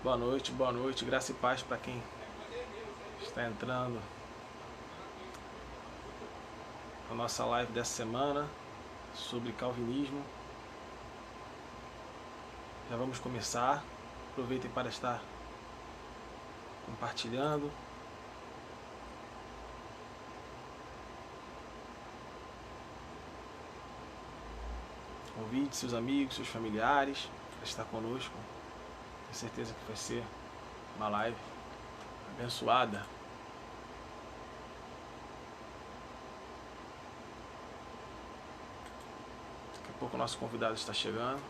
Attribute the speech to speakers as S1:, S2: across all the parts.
S1: boa noite, graça e paz para quem está entrando na nossa live dessa semana sobre calvinismo. Já vamos começar, aproveitem para estar compartilhando. Convide seus amigos, seus familiares para estar conosco. Tenho certeza que vai ser uma live abençoada. Daqui a pouco o nosso convidado está chegando.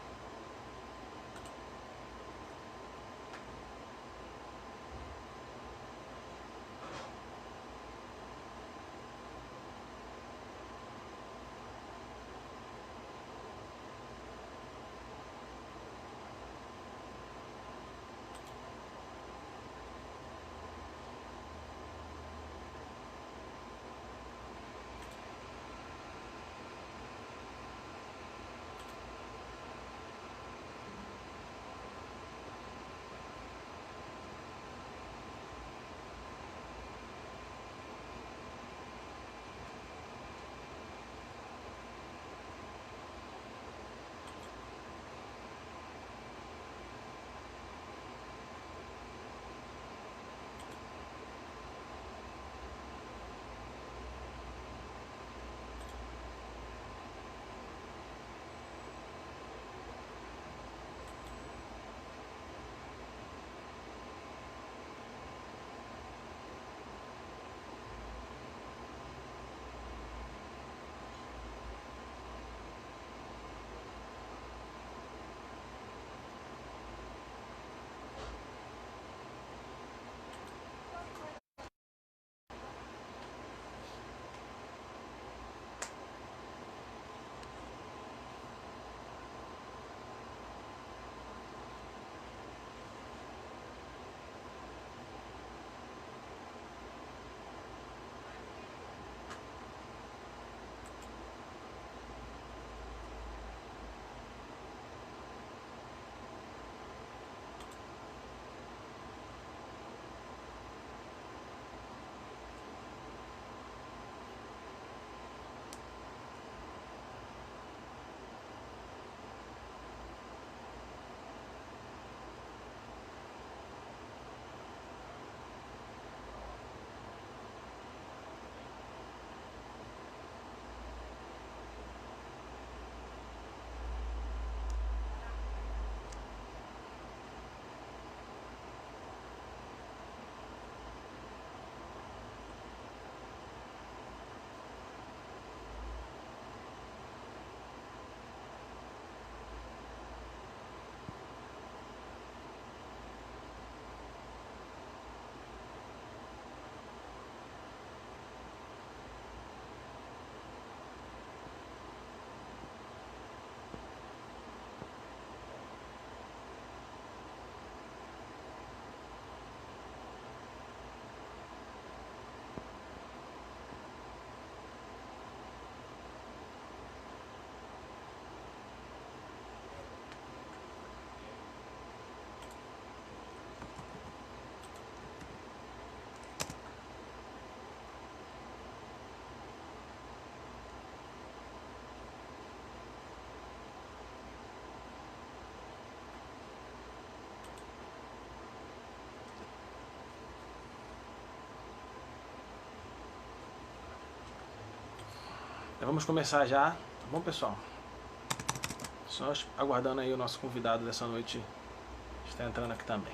S1: Vamos começar já, tá bom, pessoal? Só aguardando aí o nosso convidado dessa noite está entrando aqui também.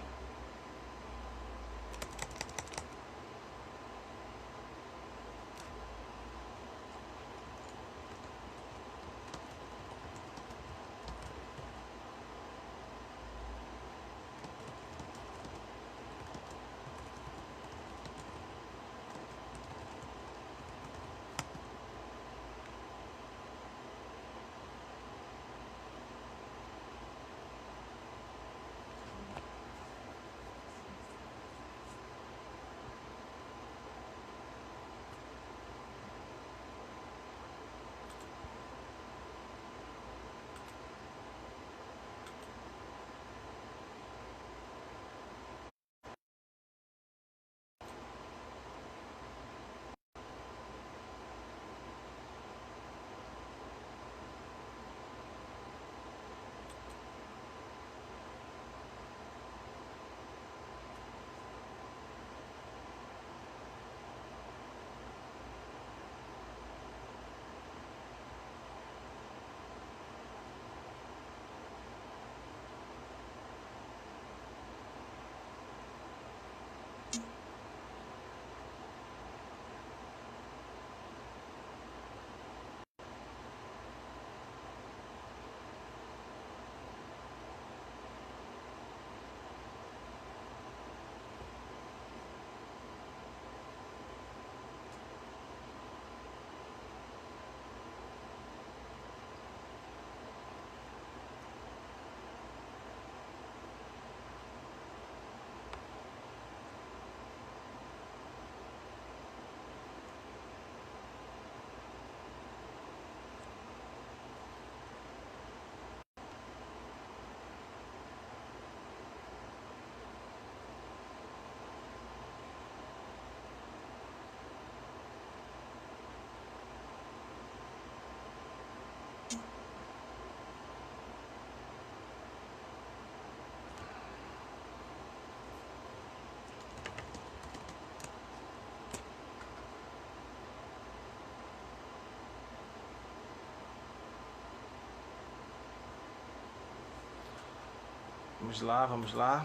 S1: Vamos lá, vamos lá.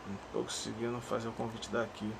S1: Não tô conseguindo fazer o convite daqui.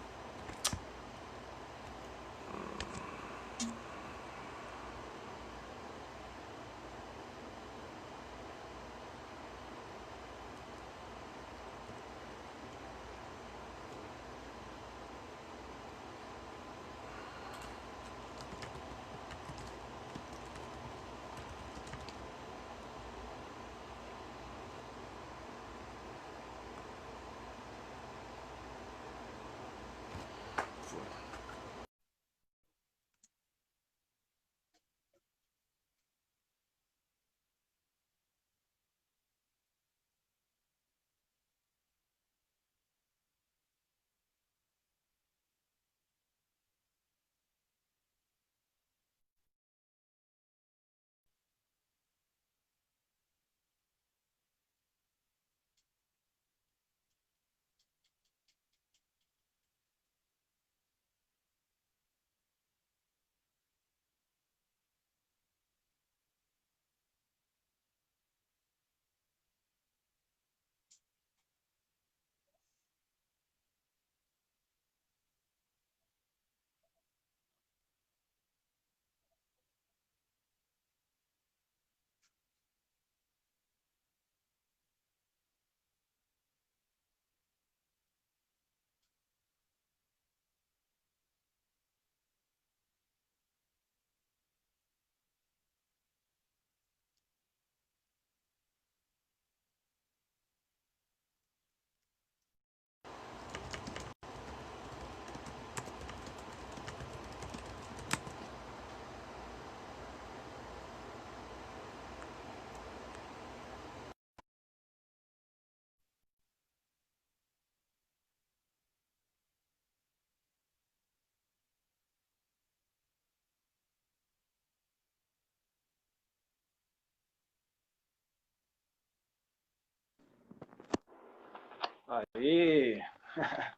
S1: Aí,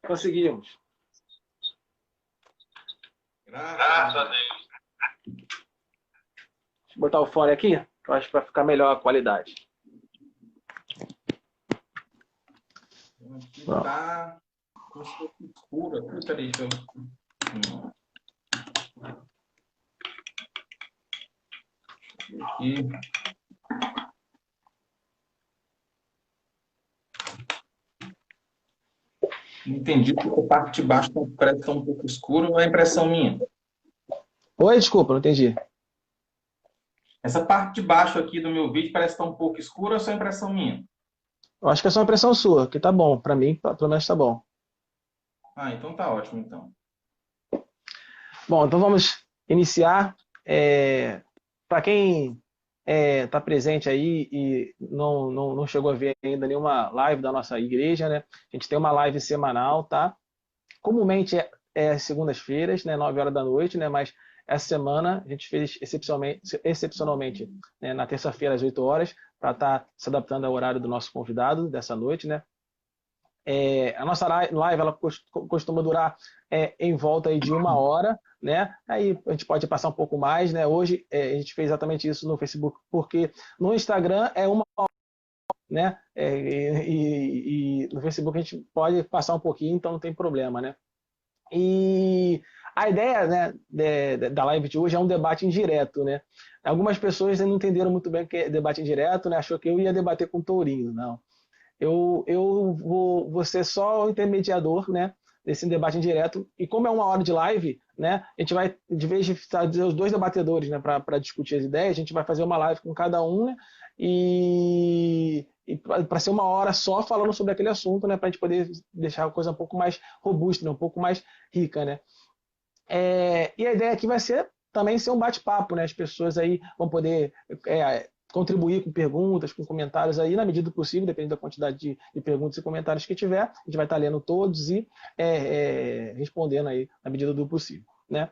S1: conseguimos.
S2: Graças a Deus.
S1: Deixa eu botar o fone aqui, que eu acho que vai ficar melhor a qualidade.
S2: Aqui tá como se fosse escuro aqui. Peraí, deixa eu... Aqui. Não entendi porque a parte de baixo parece estar um pouco escuro, ou é impressão minha?
S1: Oi, desculpa, não entendi.
S2: Essa parte de baixo aqui do meu vídeo parece estar um pouco escura, ou é só impressão minha?
S1: Eu acho que é só uma impressão sua, que tá bom. Pra mim, pelo menos tá bom.
S2: Ah, então tá ótimo, então.
S1: Bom, então vamos iniciar. Para quem está presente aí e não chegou a ver ainda nenhuma live da nossa igreja, né? A gente tem uma live semanal, tá? Comumente é segundas-feiras, né? 9 horas da noite, né? Mas essa semana a gente fez excepcionalmente, né? Na terça-feira às 8 horas, para estar se adaptando ao horário do nosso convidado dessa noite, né? A nossa live ela costuma durar em volta aí de 1 hora, né? Aí a gente pode passar um pouco mais, né? Hoje a gente fez exatamente isso no Facebook, porque no Instagram é 1 hora, né? E no Facebook a gente pode passar um pouquinho, então não tem problema, né? E a ideia, né, da live de hoje é um debate indireto, né? Algumas pessoas não entenderam muito bem o que é debate indireto, né? Achou que eu ia debater com o Tourinho, não. Eu vou ser só o intermediador, né, desse debate indireto. E como é 1 hora de live, né, a gente vai, de vez de fazer os dois debatedores, né, para discutir as ideias, a gente vai fazer uma live com cada um, né, e para ser 1 hora só falando sobre aquele assunto, né, para a gente poder deixar a coisa um pouco mais robusta, né, um pouco mais rica, né. E a ideia aqui vai ser também ser um bate-papo, né? As pessoas aí vão poder contribuir com perguntas, com comentários aí, na medida do possível, dependendo da quantidade de perguntas e comentários que tiver, a gente vai estar lendo todos e respondendo aí na medida do possível, né?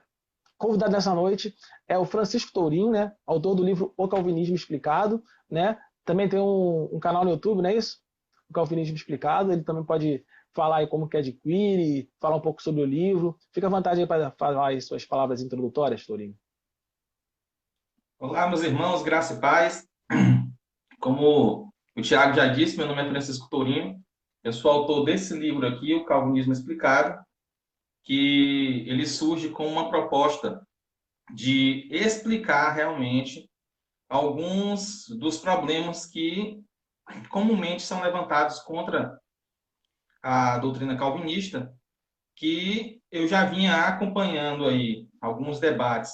S1: Convidado nessa noite é o Francisco Tourinho, né? Autor do livro O Calvinismo Explicado, né? Também tem um canal no YouTube, não é isso? O Calvinismo Explicado, ele também pode falar aí como que adquire, falar um pouco sobre o livro. Fica à vontade aí para falar aí suas palavras introdutórias, Tourinho.
S2: Olá, meus irmãos, graça e paz. Como o Tiago já disse, meu nome é Francisco Tourinho. Eu sou autor desse livro aqui, O Calvinismo Explicado, que ele surge com uma proposta de explicar realmente alguns dos problemas que comumente são levantados contra a doutrina calvinista, que eu já vinha acompanhando aí alguns debates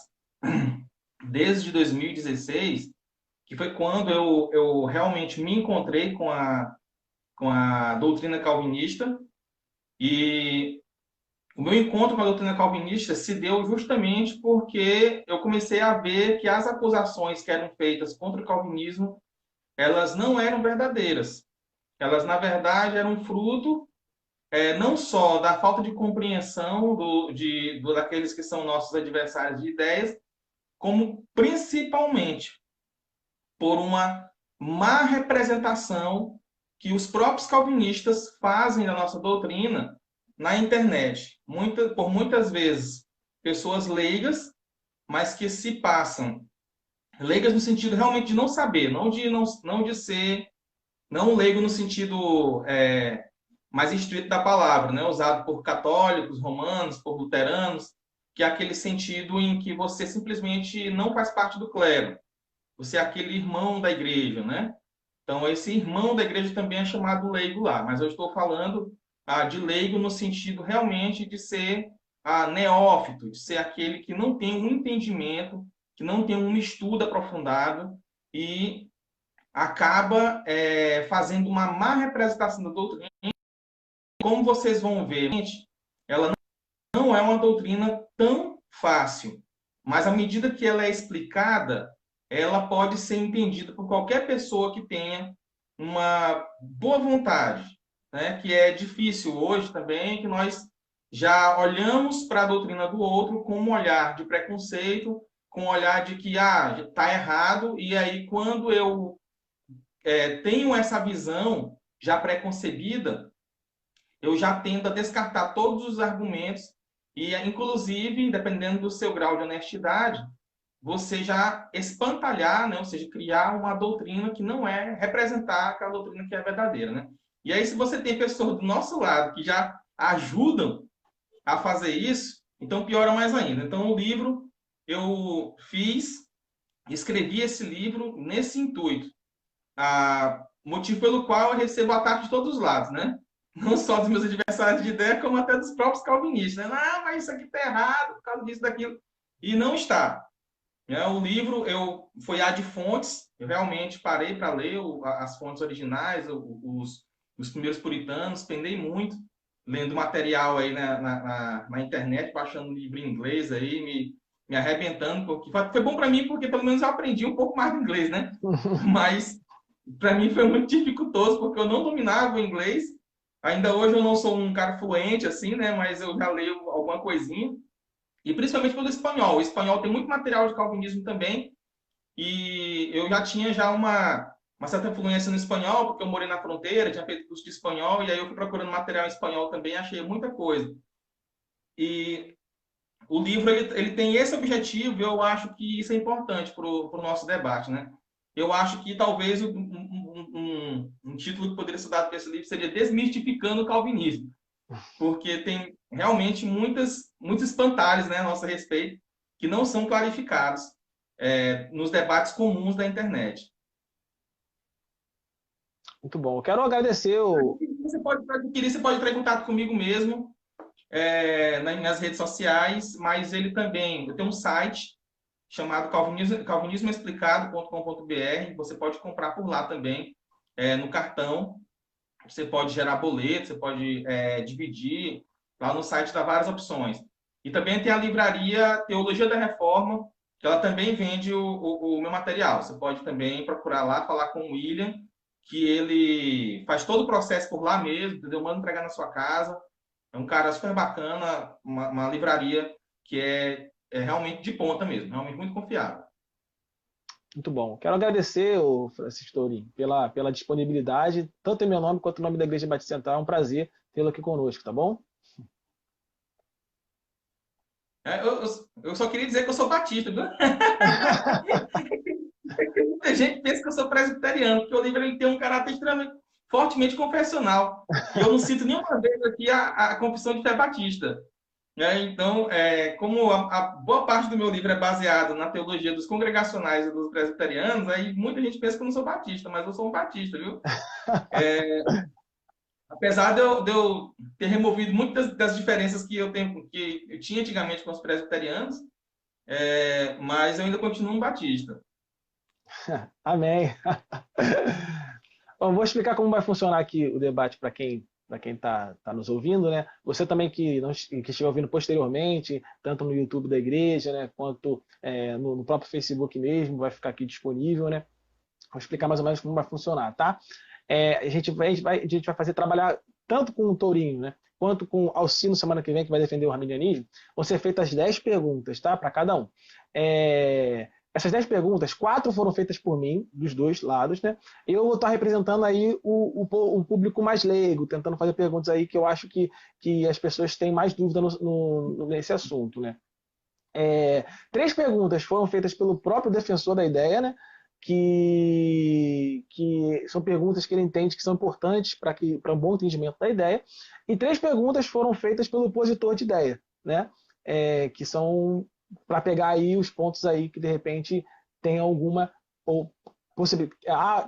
S2: desde 2016, que foi quando eu realmente me encontrei com a doutrina calvinista, e o meu encontro com a doutrina calvinista se deu justamente porque eu comecei a ver que as acusações que eram feitas contra o calvinismo, elas não eram verdadeiras. Elas, na verdade, eram fruto não só da falta de compreensão daqueles que são nossos adversários de ideias, como principalmente por uma má representação que os próprios calvinistas fazem da nossa doutrina na internet. Por muitas vezes, pessoas leigas, mas que se passam leigas no sentido realmente de não saber, não de ser, não leigo no sentido mais estrito da palavra, né? Usado por católicos, romanos, por luteranos, que é aquele sentido em que você simplesmente não faz parte do clero. Você é aquele irmão da igreja, né? Então, esse irmão da igreja também é chamado leigo lá, mas eu estou falando de leigo no sentido realmente de ser neófito, de ser aquele que não tem um entendimento, que não tem um estudo aprofundado e acaba fazendo uma má representação da doutrina. Como vocês vão ver, ela não é uma doutrina tão fácil, mas à medida que ela é explicada, ela pode ser entendida por qualquer pessoa que tenha uma boa vontade, né? Que é difícil hoje também, que nós já olhamos para a doutrina do outro com um olhar de preconceito, com um olhar de que está errado, e aí quando eu tenho essa visão já preconcebida, eu já tendo a descartar todos os argumentos e, inclusive, dependendo do seu grau de honestidade, você já espantalhar, né? Ou seja, criar uma doutrina que não representar aquela doutrina que é verdadeira, né? E aí, se você tem pessoas do nosso lado que já ajudam a fazer isso, então piora mais ainda. Então, o livro, eu escrevi esse livro nesse intuito. Motivo pelo qual eu recebo ataque de todos os lados, né? Não só dos meus adversários de ideia, como até dos próprios calvinistas, né? Mas isso aqui está errado, por causa disso, daquilo. E não está. O livro foi de fontes, eu realmente parei para ler as fontes originais, os primeiros puritanos, pendei muito, lendo material aí na internet, baixando livro em inglês aí, me arrebentando, porque foi bom para mim, porque pelo menos eu aprendi um pouco mais de inglês, né? Mas para mim foi muito dificultoso, porque eu não dominava o inglês. Ainda hoje eu não sou um cara fluente, assim, né? Mas eu já leio alguma coisinha. E principalmente pelo espanhol. O espanhol tem muito material de calvinismo também. E eu já tinha uma certa fluência no espanhol, porque eu morei na fronteira, tinha feito curso de espanhol, e aí eu fui procurando material em espanhol também, achei muita coisa. E o livro ele tem esse objetivo, e eu acho que isso é importante para o nosso debate, né? Eu acho que talvez um título que poderia ser dado para esse livro seria Desmistificando o Calvinismo, porque tem realmente muitos espantalhos, né, a nosso respeito, que não são clarificados nos debates comuns da internet.
S1: Muito bom. Eu quero agradecer o...
S2: Você pode entrar em contato comigo mesmo nas redes sociais, mas ele também... Eu tenho um site chamado calvinismoexplicado.com.br. Você pode comprar por lá também, no cartão. Você pode gerar boleto, você pode dividir. Lá no site dá várias opções. E também tem a livraria Teologia da Reforma, que ela também vende o meu material. Você pode também procurar lá, falar com o William, que ele faz todo o processo por lá mesmo, entendeu? Manda entregar na sua casa. É um cara super bacana, uma livraria que é realmente de ponta mesmo, realmente muito confiável.
S1: Muito bom. Quero agradecer, o Francisco Tourinho, pela disponibilidade, tanto em meu nome quanto em nome da Igreja Batista Central. É um prazer tê-lo aqui conosco, tá bom?
S2: Eu só queria dizer que eu sou batista, viu? Muita gente pensa que eu sou presbiteriano, porque o livro ele tem um caráter extremamente, fortemente confessional. E eu não cito nenhuma vez aqui a confissão de fé batista. Né? Então, como a boa parte do meu livro é baseado na teologia dos congregacionais e dos presbiterianos, aí muita gente pensa que eu não sou batista, mas eu sou um batista, viu? Apesar de eu ter removido muitas das diferenças que eu tinha antigamente com os presbiterianos, mas eu ainda continuo um batista.
S1: Amém. Bom, vou explicar como vai funcionar aqui o debate para quem está nos ouvindo, né? Você também que estiver ouvindo posteriormente, tanto no YouTube da igreja, né, quanto no próprio Facebook mesmo, vai ficar aqui disponível, né? Vou explicar mais ou menos como vai funcionar, tá? A gente vai trabalhar tanto com o Tourinho, né, quanto com o Alcino semana que vem, que vai defender o arminianismo, vão ser feitas 10 perguntas, tá? Para cada um. Essas 10 perguntas, 4 foram feitas por mim, dos dois lados, né? Eu vou estar representando aí o público mais leigo, tentando fazer perguntas aí que eu acho que as pessoas têm mais dúvida nesse assunto, né? 3 perguntas foram feitas pelo próprio defensor da ideia, né? Que são perguntas que ele entende que são importantes para um bom entendimento da ideia. E 3 perguntas foram feitas pelo opositor de ideia, né? Que são para pegar aí os pontos aí que de repente tem alguma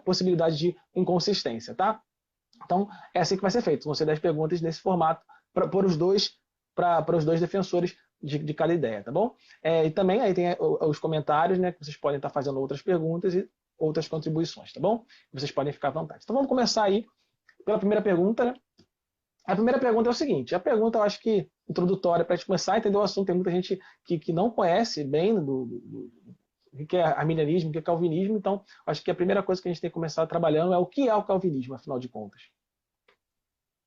S1: possibilidade de inconsistência, tá? Então, é assim que vai ser feito. Vão ser 10 perguntas nesse formato para os dois defensores de cada ideia, tá bom? E também aí tem os comentários, né? Que vocês podem estar fazendo outras perguntas e outras contribuições, tá bom? Vocês podem ficar à vontade. Então vamos começar aí pela primeira pergunta, né? A primeira pergunta é o seguinte: a pergunta eu acho que introdutória para a gente começar a entender o assunto. Tem muita gente que não conhece bem o que é arminianismo, o que é calvinismo, então acho que a primeira coisa que a gente tem que começar trabalhando é o que é o calvinismo, afinal de contas.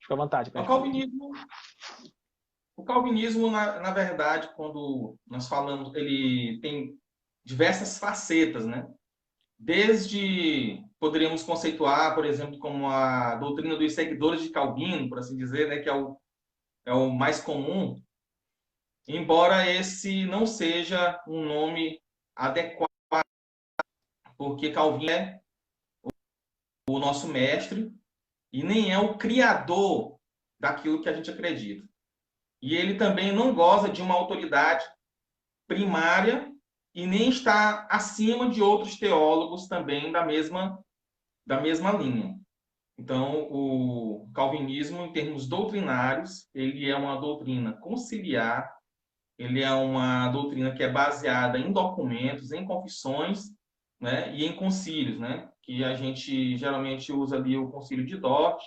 S1: Fica à vontade para
S2: O
S1: responder.
S2: calvinismo, o calvinismo na verdade, quando nós falamos, ele tem diversas facetas, né? Desde, poderíamos conceituar, por exemplo, como a doutrina dos seguidores de Calvino, por assim dizer, né, que é o mais comum, embora esse não seja um nome adequado, porque Calvino é o nosso mestre e nem é o criador daquilo que a gente acredita. E ele também não goza de uma autoridade primária e nem está acima de outros teólogos também da mesma linha. Então, o calvinismo, em termos doutrinários, ele é uma doutrina conciliar, ele é uma doutrina que é baseada em documentos, em confissões, né, e em concílios, né, que a gente geralmente usa ali o concílio de Dort,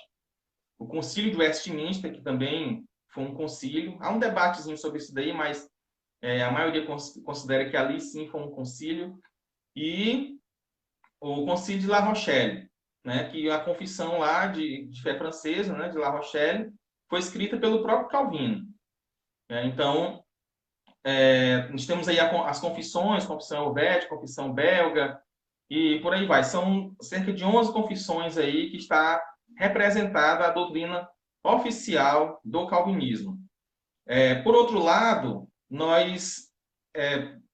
S2: o concílio de Westminster, que também foi um concílio. Há um debatezinho sobre isso daí, mas a maioria considera que ali sim foi um concílio. E o concílio de La Rochelle, né, que a confissão lá de fé francesa, né, de La Rochelle, foi escrita pelo próprio Calvino. Então, nós temos aí as confissões, confissão helvética, confissão belga, e por aí vai. São cerca de 11 confissões aí que está representada a doutrina oficial do calvinismo. Por outro lado,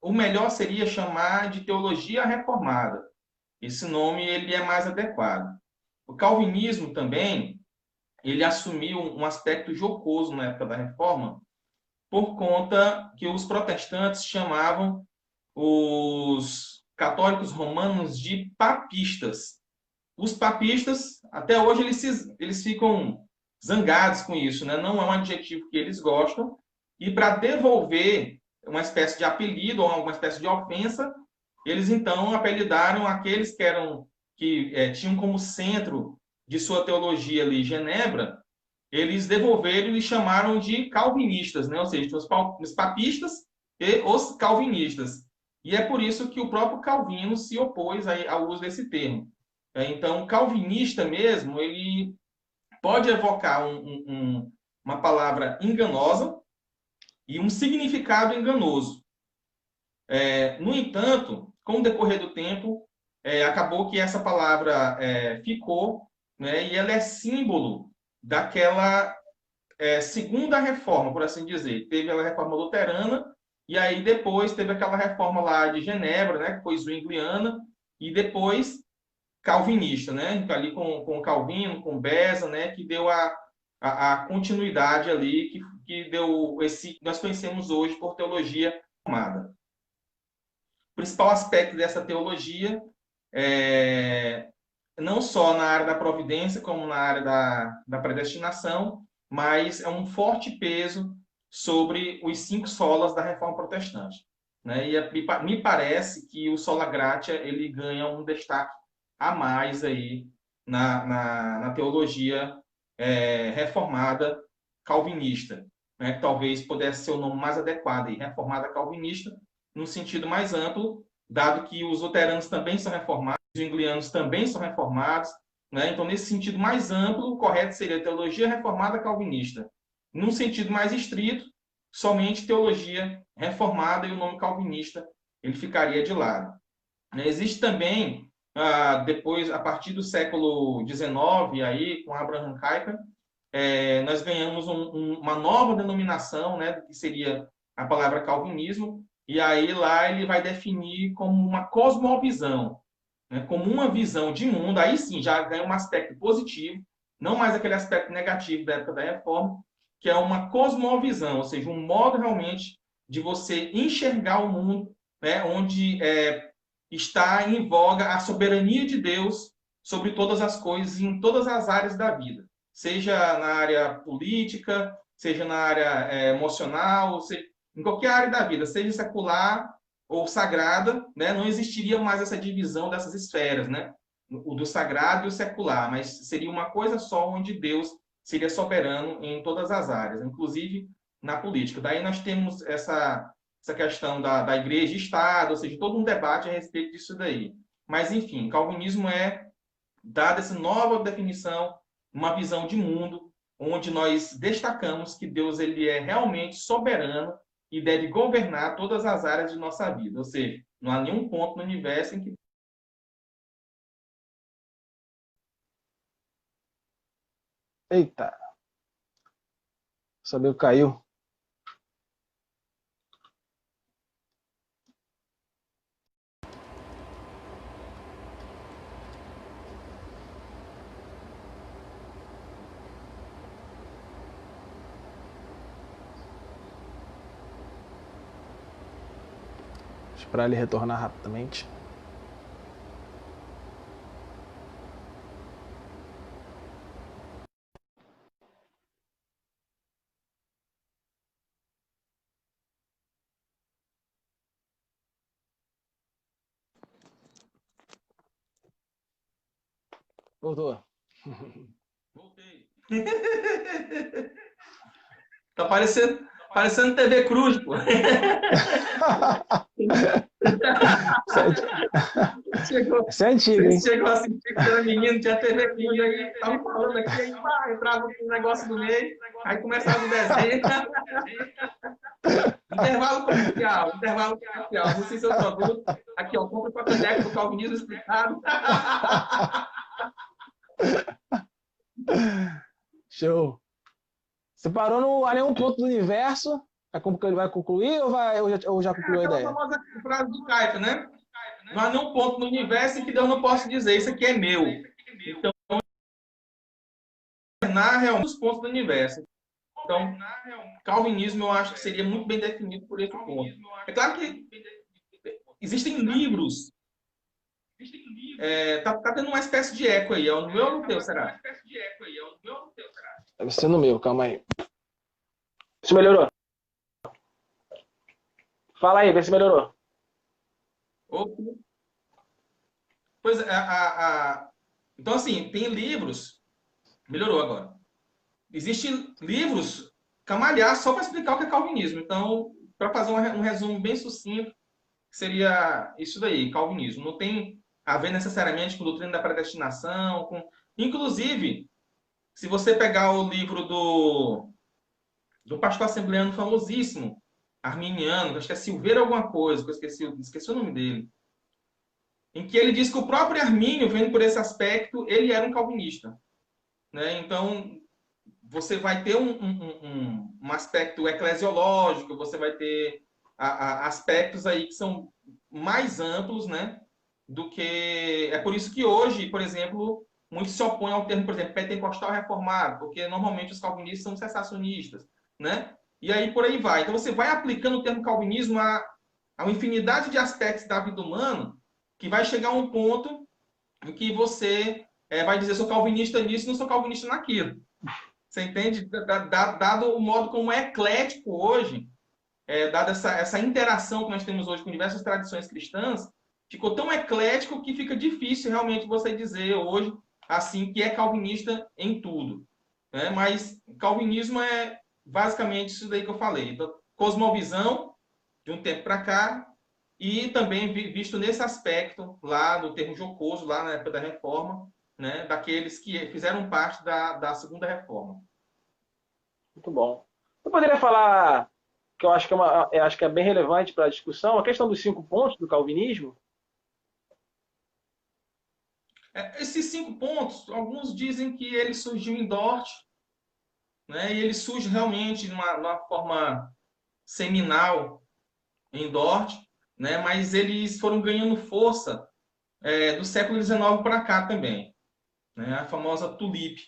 S2: o melhor seria chamar de teologia reformada. Esse nome ele é mais adequado. O calvinismo também, ele assumiu um aspecto jocoso na época da Reforma, por conta que os protestantes chamavam os católicos romanos de papistas. Os papistas, até hoje, eles ficam zangados com isso, né? Não é um adjetivo que eles gostam, e para devolver uma espécie de apelido ou uma espécie de ofensa, eles então apelidaram aqueles que tinham como centro de sua teologia ali Genebra, eles devolveram e chamaram de calvinistas, né? Ou seja, os papistas e os calvinistas. E é por isso que o próprio Calvino se opôs ao uso desse termo. Então, calvinista mesmo, ele pode evocar uma palavra enganosa e um significado enganoso. No entanto, com o decorrer do tempo, acabou que essa palavra ficou, né, e ela é símbolo daquela segunda reforma, por assim dizer. Teve a reforma luterana, e aí depois teve aquela reforma lá de Genebra, né, que foi zwingliana, e depois calvinista, né, ali com Calvino, com Beza, né, que deu a continuidade ali, que deu esse que nós conhecemos hoje por teologia reformada. O principal aspecto dessa teologia não só na área da providência, como na área da predestinação, mas é um forte peso sobre os 5 solas da Reforma Protestante. Né? E me parece que o sola gratia ele ganha um destaque a mais aí na teologia reformada calvinista, né? Que talvez pudesse ser o nome mais adequado, aí, reformada calvinista, no sentido mais amplo, dado que os luteranos também são reformados, os zwinglianos também são reformados, né? Então, nesse sentido mais amplo, o correto seria teologia reformada calvinista. Num sentido mais estrito, somente teologia reformada e o nome calvinista ele ficaria de lado. Existe também, depois, a partir do século XIX, aí, com Abraham Kuyper, nós ganhamos uma nova denominação, né, que seria a palavra calvinismo, e aí lá ele vai definir como uma cosmovisão, né, como uma visão de mundo, aí sim já ganha um aspecto positivo, não mais aquele aspecto negativo da época da Reforma, que é uma cosmovisão, ou seja, um modo realmente de você enxergar o mundo, né, onde está em voga a soberania de Deus sobre todas as coisas e em todas as áreas da vida, seja na área política, seja na área emocional, seja em qualquer área da vida, seja secular ou sagrada, né, não existiria mais essa divisão dessas esferas, né, o do sagrado e o secular, mas seria uma coisa só onde Deus seria soberano em todas as áreas, inclusive na política. Daí nós temos essa questão da igreja e Estado, ou seja, todo um debate a respeito disso daí. Mas, enfim, calvinismo dada essa nova definição, uma visão de mundo, onde nós destacamos que Deus ele é realmente soberano e deve governar todas as áreas de nossa vida. Ou seja, não há nenhum ponto no universo em que...
S1: Eita, sabeu caiu. Esperar ele retornar rapidamente. Voltou.
S2: Voltei. Tá parecendo TV Cruz, pô.
S1: Isso é antigo, hein?
S2: Você chegou a sentir que era menino, tinha TV Cruz, aí tava falando aqui, aí entrava um negócio no meio, aí começava o desenho. Intervalo comercial. Não sei se eu sou adulto. Aqui, ó, compra para PDEC do Calvinismo explicado.
S1: Show. Você parou no a nenhum ponto do universo. Ele vai concluir ou já concluiu a
S2: Aquela
S1: ideia?
S2: famosa frase do Kuyper, né? Não há nenhum ponto no universo em que Deus não possa dizer, isso aqui é meu. Então, governar realmente os pontos do universo. Então, calvinismo eu acho que seria muito bem definido por esse ponto. É claro que existem livros. Tá tendo uma espécie de eco aí. É o meu ou no teu, será?
S1: Deve ser no meu, calma aí. Se melhorou? Fala aí, vê se melhorou.
S2: Pois então, assim, tem livros. Melhorou agora. Existem livros camalhar só para explicar o que é calvinismo. Então, para fazer um resumo bem sucinto, seria isso daí, calvinismo. Não tem a ver necessariamente com doutrina da predestinação, inclusive, se você pegar o livro do pastor assembleano famosíssimo, arminiano, acho que é Silveira alguma coisa, que eu esqueci o nome dele, em que ele diz que o próprio Armínio, vendo por esse aspecto, ele era um calvinista. Né? Então, você vai ter um aspecto eclesiológico, você vai ter aspectos aí que são mais amplos, né? Do que... É por isso que hoje, por exemplo, muitos se opõem ao termo, por exemplo, pentecostal reformado, porque normalmente os calvinistas são cessacionistas, né? E aí por aí vai. Então você vai aplicando o termo calvinismo a uma infinidade de aspectos da vida humana, que vai chegar a um ponto em que você vai dizer sou calvinista nisso e não sou calvinista naquilo. Você entende? Dado o modo como é eclético hoje, dada essa interação que nós temos hoje com diversas tradições cristãs, ficou tão eclético que fica difícil realmente você dizer hoje assim que é calvinista em tudo. Né? Mas calvinismo é basicamente isso daí que eu falei. Então, cosmovisão de um tempo para cá e também visto nesse aspecto lá no termo jocoso, lá na época da Reforma, né? Daqueles que fizeram parte da Segunda Reforma.
S1: Muito bom. Eu poderia falar que eu acho que é bem relevante para a discussão, a questão dos 5 pontos do calvinismo.
S2: Esses 5 pontos, alguns dizem que ele surgiu em Dort, né? E ele surge realmente numa forma seminal em Dort, né? Mas eles foram ganhando força do século XIX para cá também, né? A famosa tulip,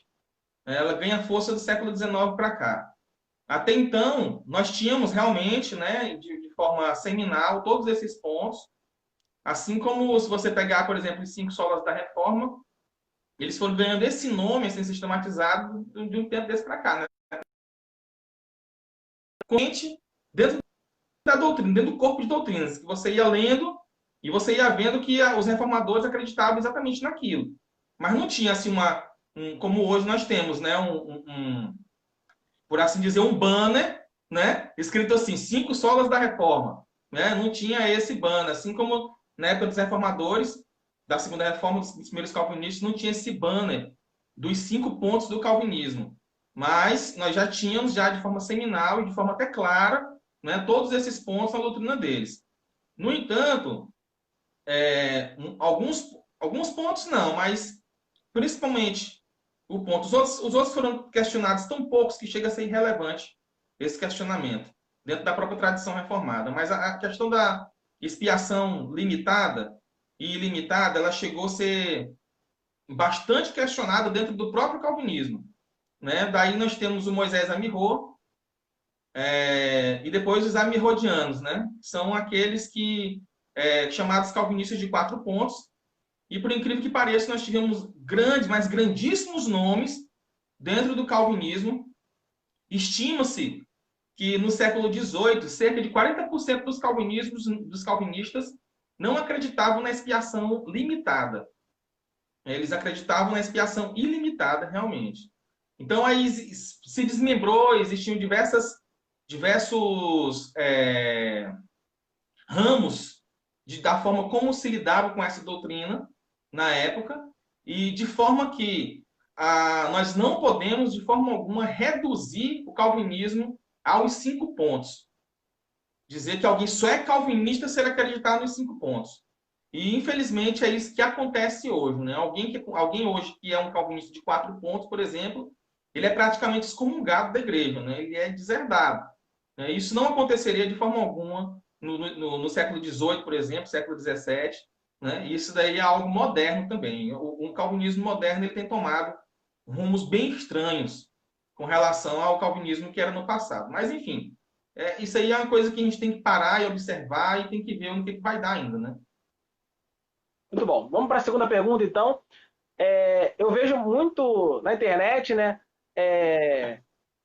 S2: ela ganha força do século XIX para cá. Até então, nós tínhamos realmente, né, de forma seminal, todos esses pontos, assim como se você pegar, por exemplo, os 5 solas da Reforma, eles foram ganhando esse nome, assim, sistematizado, de um tempo desse para cá, né? Dentro da doutrina, dentro do corpo de doutrinas, que você ia lendo e você ia vendo que os reformadores acreditavam exatamente naquilo. Mas não tinha, assim, como hoje nós temos, né, por assim dizer, um banner, né, escrito assim, 5 solas da Reforma. Né? Não tinha esse banner, assim como na época dos reformadores, da Segunda Reforma, dos primeiros calvinistas, não tinha esse banner dos 5 pontos do calvinismo. Mas nós já tínhamos, já de forma seminal e de forma até clara, né, todos esses pontos na doutrina deles. No entanto, alguns pontos não, mas principalmente o ponto. Os outros foram questionados tão poucos que chega a ser irrelevante esse questionamento, dentro da própria tradição reformada. Mas a questão da expiação limitada e ilimitada, ela chegou a ser bastante questionada dentro do próprio calvinismo. Né? Daí nós temos o Moisés Amirô e depois os amirodianos, né? São aqueles que chamados calvinistas de 4 pontos. E por incrível que pareça, nós tivemos grandes, mas grandíssimos nomes dentro do calvinismo. Estima-se que no século XVIII, cerca de 40% dos calvinistas não acreditavam na expiação limitada. Eles acreditavam na expiação ilimitada, realmente. Então, aí se desmembrou, existiam diversos ramos da forma como se lidava com essa doutrina na época, e de forma que nós não podemos, de forma alguma, reduzir o calvinismo aos 5 pontos. Dizer que alguém só é calvinista se ele acreditar nos 5 pontos. E, infelizmente, é isso que acontece hoje. Né? Alguém hoje que é um calvinista de 4 pontos, por exemplo, ele é praticamente excomungado da igreja, né? Ele é deserdado. Né? Isso não aconteceria de forma alguma no século XVIII, por exemplo, século XVII. Né? Isso daí é algo moderno também. O calvinismo moderno ele tem tomado rumos bem estranhos com relação ao calvinismo que era no passado. Mas, enfim, isso aí é uma coisa que a gente tem que parar e observar e tem que ver no que vai dar ainda, né?
S1: Muito bom. Vamos para a segunda pergunta, então. Eu vejo muito na internet, né?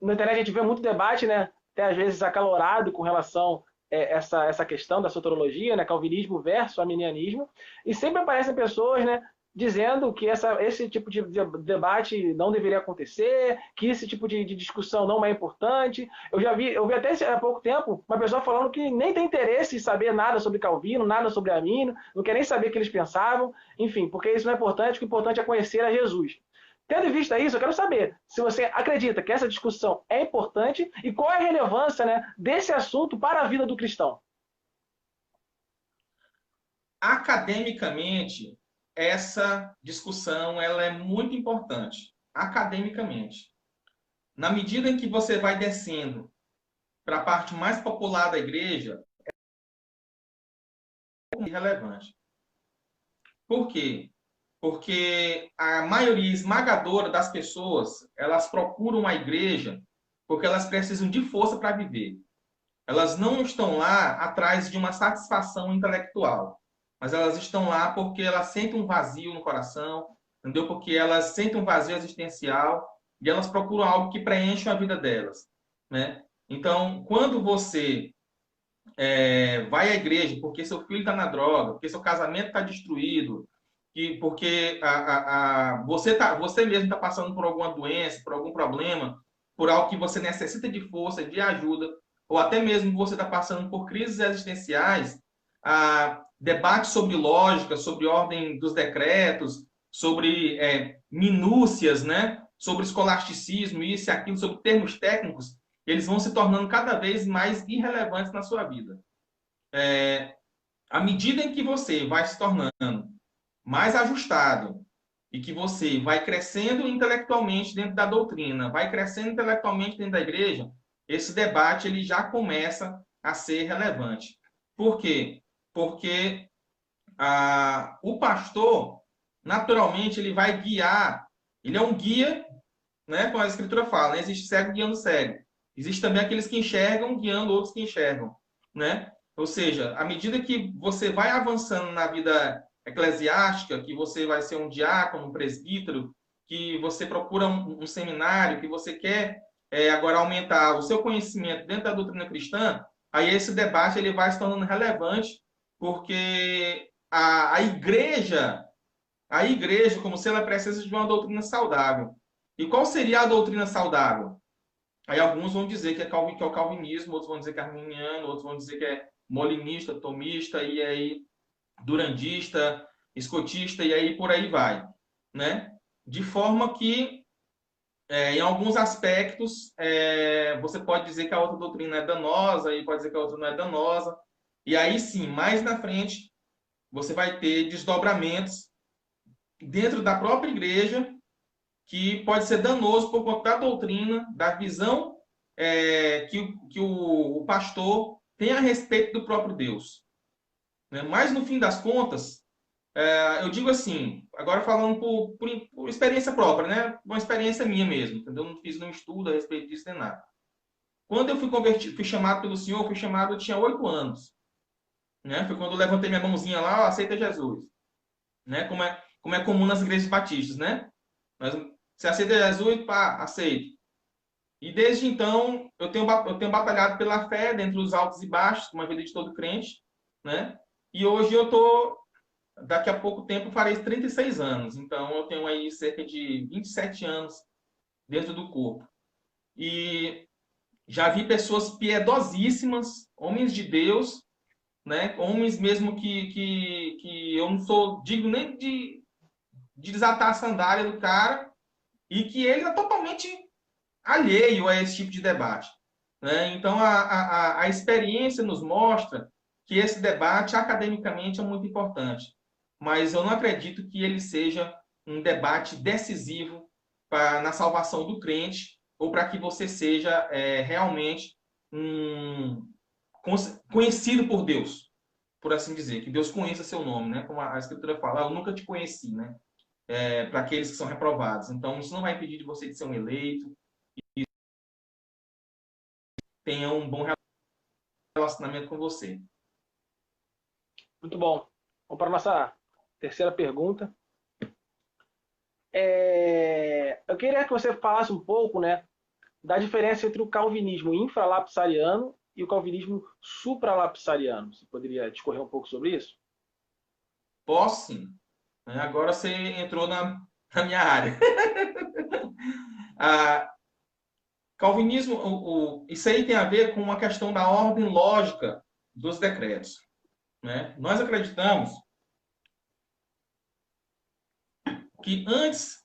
S1: Na internet a gente vê muito debate, né? Até às vezes acalorado com relação a essa questão da soteriologia, né? Calvinismo versus arminianismo. E sempre aparecem pessoas, né? dizendo que esse tipo de debate não deveria acontecer, que esse tipo de discussão não é importante. Eu vi até há pouco tempo uma pessoa falando que nem tem interesse em saber nada sobre Calvino, nada sobre Armínio, não quer nem saber o que eles pensavam, enfim, porque isso não é importante, o que é importante é conhecer a Jesus. Tendo em vista isso, eu quero saber se você acredita que essa discussão é importante e qual é a relevância, né, desse assunto para a vida do cristão.
S2: Academicamente, essa discussão ela é muito importante. Academicamente. Na medida em que você vai descendo para a parte mais popular da igreja, é irrelevante. Por quê? Porque a maioria esmagadora das pessoas, elas procuram a igreja porque elas precisam de força para viver. Elas não estão lá atrás de uma satisfação intelectual, mas elas estão lá porque elas sentem um vazio no coração, entendeu? Porque elas sentem um vazio existencial e elas procuram algo que preencha a vida delas, né? Então, quando você vai à igreja porque seu filho está na droga, porque seu casamento está destruído, porque você mesmo está passando por alguma doença, por algum problema, por algo que você necessita de força, de ajuda, ou até mesmo você está passando por crises existenciais, debate sobre lógica, sobre ordem dos decretos, sobre minúcias, né? Sobre escolasticismo, isso e aquilo, sobre termos técnicos, eles vão se tornando cada vez mais irrelevantes na sua vida. À medida em que você vai se tornando mais ajustado e que você vai crescendo intelectualmente dentro da doutrina, vai crescendo intelectualmente dentro da igreja, esse debate ele já começa a ser relevante. Por quê? Porque o pastor, naturalmente, ele vai guiar, ele é um guia, né, como a escritura fala, né? Existe cego guiando cego. Existe também aqueles que enxergam guiando outros que enxergam, né? Ou seja, à medida que você vai avançando na vida eclesiástica, que você vai ser um diácono, um presbítero, que você procura um seminário, que você quer agora aumentar o seu conhecimento dentro da doutrina cristã, aí esse debate ele vai se tornando relevante, porque a igreja, como se ela precisa de uma doutrina saudável. E qual seria a doutrina saudável? Aí alguns vão dizer que é o calvinismo, outros vão dizer que é arminiano, outros vão dizer que é molinista, tomista, e aí durandista, escotista, e aí por aí vai. Né? De forma que, em alguns aspectos, você pode dizer que a outra doutrina é danosa, e pode dizer que a outra não é danosa. E aí sim, mais na frente, você vai ter desdobramentos dentro da própria igreja que pode ser danoso por conta da doutrina, da visão que o pastor tem a respeito do próprio Deus. Né? Mas, no fim das contas, eu digo assim, agora falando por experiência própria, né? Uma experiência minha mesmo, entendeu? Não fiz nenhum estudo a respeito disso nem nada. Quando eu fui convertido, fui chamado pelo Senhor, fui chamado, eu tinha 8 anos. Né? Foi quando eu levantei minha mãozinha lá, ó, aceita Jesus. Né? Como é comum nas igrejas batistas, né? Mas, você aceita Jesus? Pá, aceito. E desde então, eu tenho batalhado pela fé, dentre os altos e baixos, como a vida de todo crente, né? E hoje daqui a pouco tempo, farei 36 anos. Então, eu tenho aí cerca de 27 anos dentro do corpo. E já vi pessoas piedosíssimas, homens de Deus, né? Homens mesmo que eu não sou digno nem de desatar a sandália do cara, e que ele é totalmente alheio a esse tipo de debate. Né? Então, a experiência nos mostra que esse debate, academicamente, é muito importante. Mas eu não acredito que ele seja um debate decisivo na salvação do crente ou para que você seja realmente conhecido por Deus, por assim dizer, que Deus conheça seu nome, né? Como a Escritura fala, eu nunca te conheci, né? Para aqueles que são reprovados. Então, isso não vai impedir de você de ser um eleito, tenha um bom relacionamento com você.
S1: Muito bom. Vamos para a nossa terceira pergunta. Eu queria que você falasse um pouco, né, da diferença entre o calvinismo infralapsariano e o calvinismo supralapsariano. Você poderia discorrer um pouco sobre isso?
S2: Posso sim. Agora você entrou na minha área. Ah, Calvinismo, isso aí tem a ver com uma questão da ordem lógica dos decretos. Né? Nós acreditamos que antes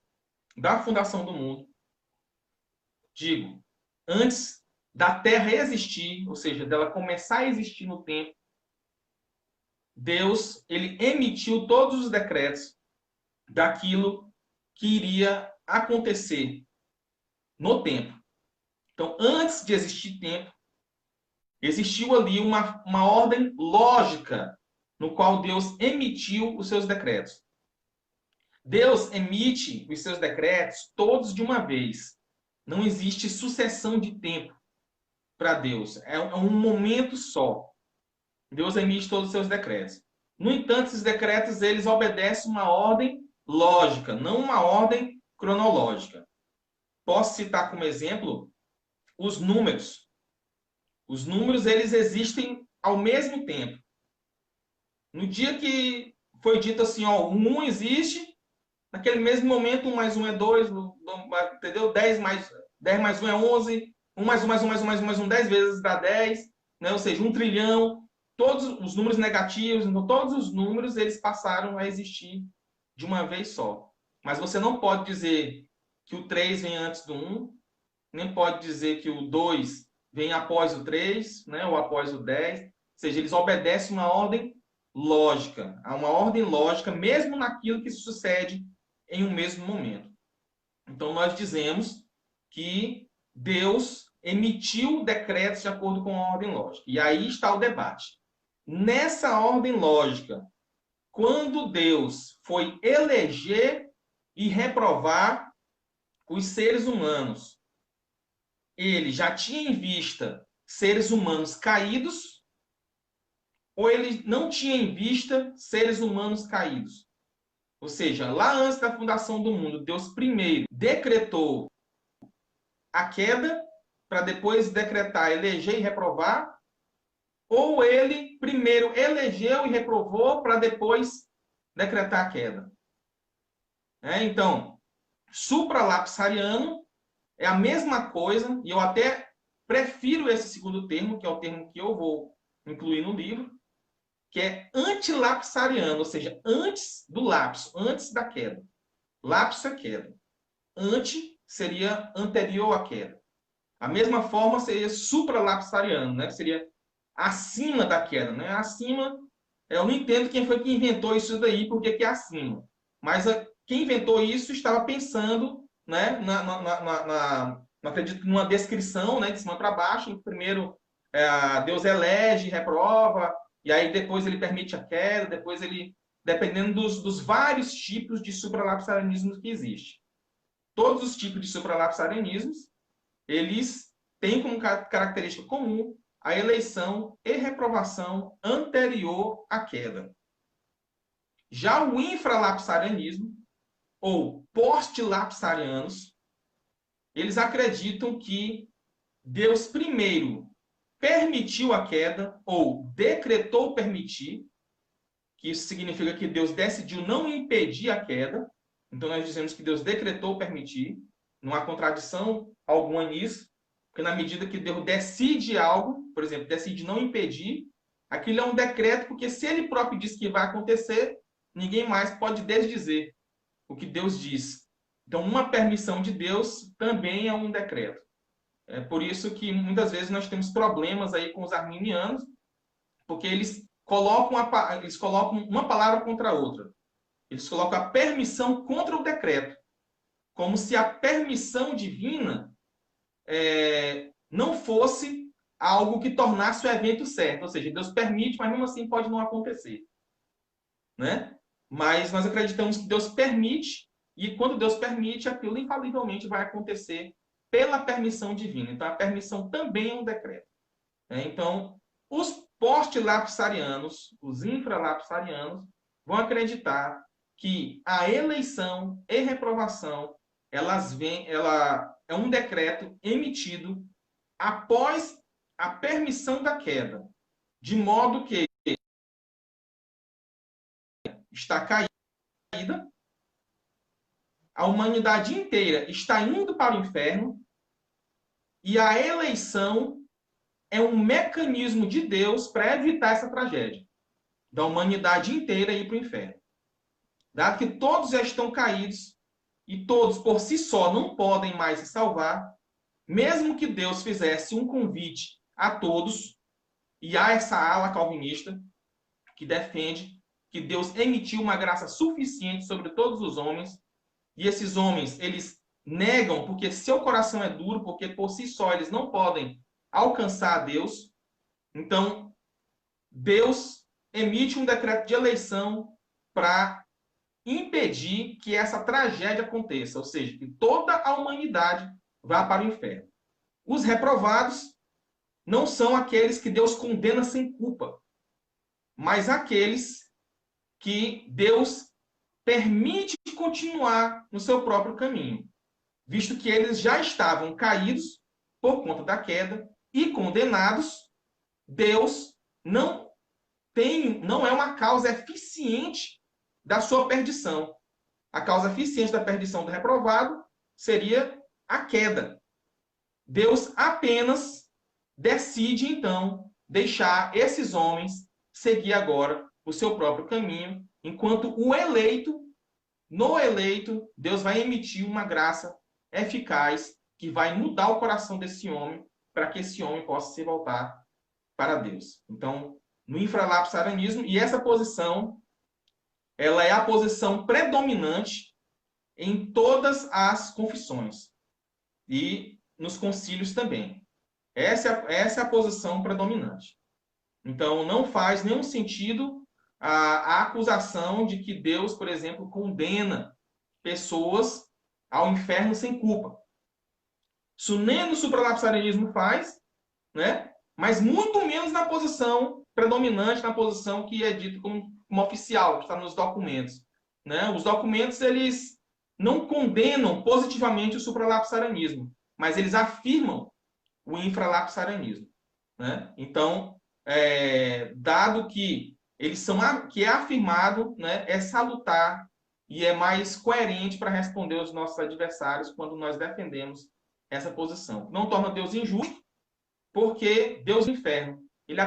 S2: da fundação do mundo, digo, antes da Terra existir, ou seja, dela começar a existir no tempo, Deus ele emitiu todos os decretos daquilo que iria acontecer no tempo. Então, antes de existir tempo, existiu ali uma ordem lógica no qual Deus emitiu os seus decretos. Deus emite os seus decretos todos de uma vez. Não existe sucessão de tempo para Deus. É um momento só. Deus emite todos os seus decretos. No entanto, esses decretos eles obedecem uma ordem lógica, não uma ordem cronológica. Posso citar como exemplo os números. Os números eles existem ao mesmo tempo. No dia que foi dito assim, ó, o 1 existe, naquele mesmo momento 1 mais 1 é 2, entendeu? 10 mais 1 é 11, 1 mais 1 mais 1 mais 1 mais 1 mais 1, 10 vezes dá 10, né? Ou seja, 1 trilhão. Todos os números negativos, então, todos os números eles passaram a existir de uma vez só. Mas você não pode dizer que o 3 vem antes do 1, nem pode dizer que o 2 vem após o 3, né, ou após o 10. Ou seja, eles obedecem uma ordem lógica. Há uma ordem lógica, mesmo naquilo que sucede em um mesmo momento. Então, nós dizemos que Deus emitiu decretos de acordo com a ordem lógica. E aí está o debate. Nessa ordem lógica, quando Deus foi eleger e reprovar os seres humanos, ele já tinha em vista seres humanos caídos ou ele não tinha em vista seres humanos caídos? Ou seja, lá antes da fundação do mundo, Deus primeiro decretou a queda para depois decretar, eleger e reprovar, ou ele primeiro elegeu e reprovou para depois decretar a queda? Então, supralapsariano é a mesma coisa, e eu até prefiro esse segundo termo, que é o termo que eu vou incluir no livro, que é antilapsariano, ou seja, antes do lapso, antes da queda. Lapso é queda. Anti seria anterior à queda. A mesma forma seria supralapsariano, né? Seria acima da queda, né? Acima, eu não entendo quem foi que inventou isso daí, porque que é acima. Mas quem inventou isso estava pensando, né? Não acredito numa descrição, né? De cima para baixo. Primeiro, Deus elege, reprova, e aí depois ele permite a queda, depois ele, dependendo dos vários tipos de supralapsarianismo que existe. Todos os tipos de supralapsarianismos, eles têm como característica comum a eleição e reprovação anterior à queda. Já o infralapsarianismo, ou post-lapsarianos, eles acreditam que Deus primeiro permitiu a queda, ou decretou permitir, que isso significa que Deus decidiu não impedir a queda. Então nós dizemos que Deus decretou permitir, não há contradição alguma nisso, porque na medida que Deus decide algo, por exemplo, decide não impedir, aquilo é um decreto, porque se ele próprio diz que vai acontecer, ninguém mais pode desdizer o que Deus diz. Então, uma permissão de Deus também é um decreto. É por isso que muitas vezes nós temos problemas aí com os arminianos, porque eles colocam uma palavra contra a outra. Eles colocam a permissão contra o decreto, como se a permissão divina não fosse algo que tornasse o evento certo. Ou seja, Deus permite, mas mesmo assim pode não acontecer. Né? Mas nós acreditamos que Deus permite, e quando Deus permite, aquilo infalivelmente vai acontecer pela permissão divina. Então, a permissão também é um decreto. Então, os post-lapsarianos, os infralapsarianos, vão acreditar que a eleição e reprovação ela é um decreto emitido após a permissão da queda, de modo que está caído, a humanidade inteira está indo para o inferno, e a eleição é um mecanismo de Deus para evitar essa tragédia, da humanidade inteira ir para o inferno. Dado que todos já estão caídos, e todos por si só não podem mais se salvar, mesmo que Deus fizesse um convite a todos, e há essa ala calvinista que defende que Deus emitiu uma graça suficiente sobre todos os homens, e esses homens, eles negam porque seu coração é duro, porque por si só eles não podem alcançar a Deus. Então, Deus emite um decreto de eleição para impedir que essa tragédia aconteça, ou seja, que toda a humanidade vá para o inferno. Os reprovados não são aqueles que Deus condena sem culpa, mas aqueles que Deus permite continuar no seu próprio caminho, visto que eles já estavam caídos por conta da queda e condenados. Deus não é uma causa eficiente da sua perdição. A causa eficiente da perdição do reprovado seria a queda. Deus apenas decide, então, deixar esses homens seguir agora o seu próprio caminho, enquanto no eleito, Deus vai emitir uma graça eficaz que vai mudar o coração desse homem para que esse homem possa se voltar para Deus. Então, no infralapsarianismo, e essa posição, ela é a posição predominante em todas as confissões e nos concílios também. Essa é a posição predominante. Então, não faz nenhum sentido a acusação de que Deus, por exemplo, condena pessoas ao inferno sem culpa. Isso nem no supralapsarianismo faz, né? Mas muito menos na posição predominante, na posição que é dita como oficial, que está nos documentos. Né? Os documentos, eles não condenam positivamente o supralapsarianismo, mas eles afirmam o infralapsarianismo. Né? Então, dado que que é afirmado, né, é salutar e é mais coerente para responder aos nossos adversários quando nós defendemos essa posição. Não torna Deus injusto, porque Deus no inferno, ele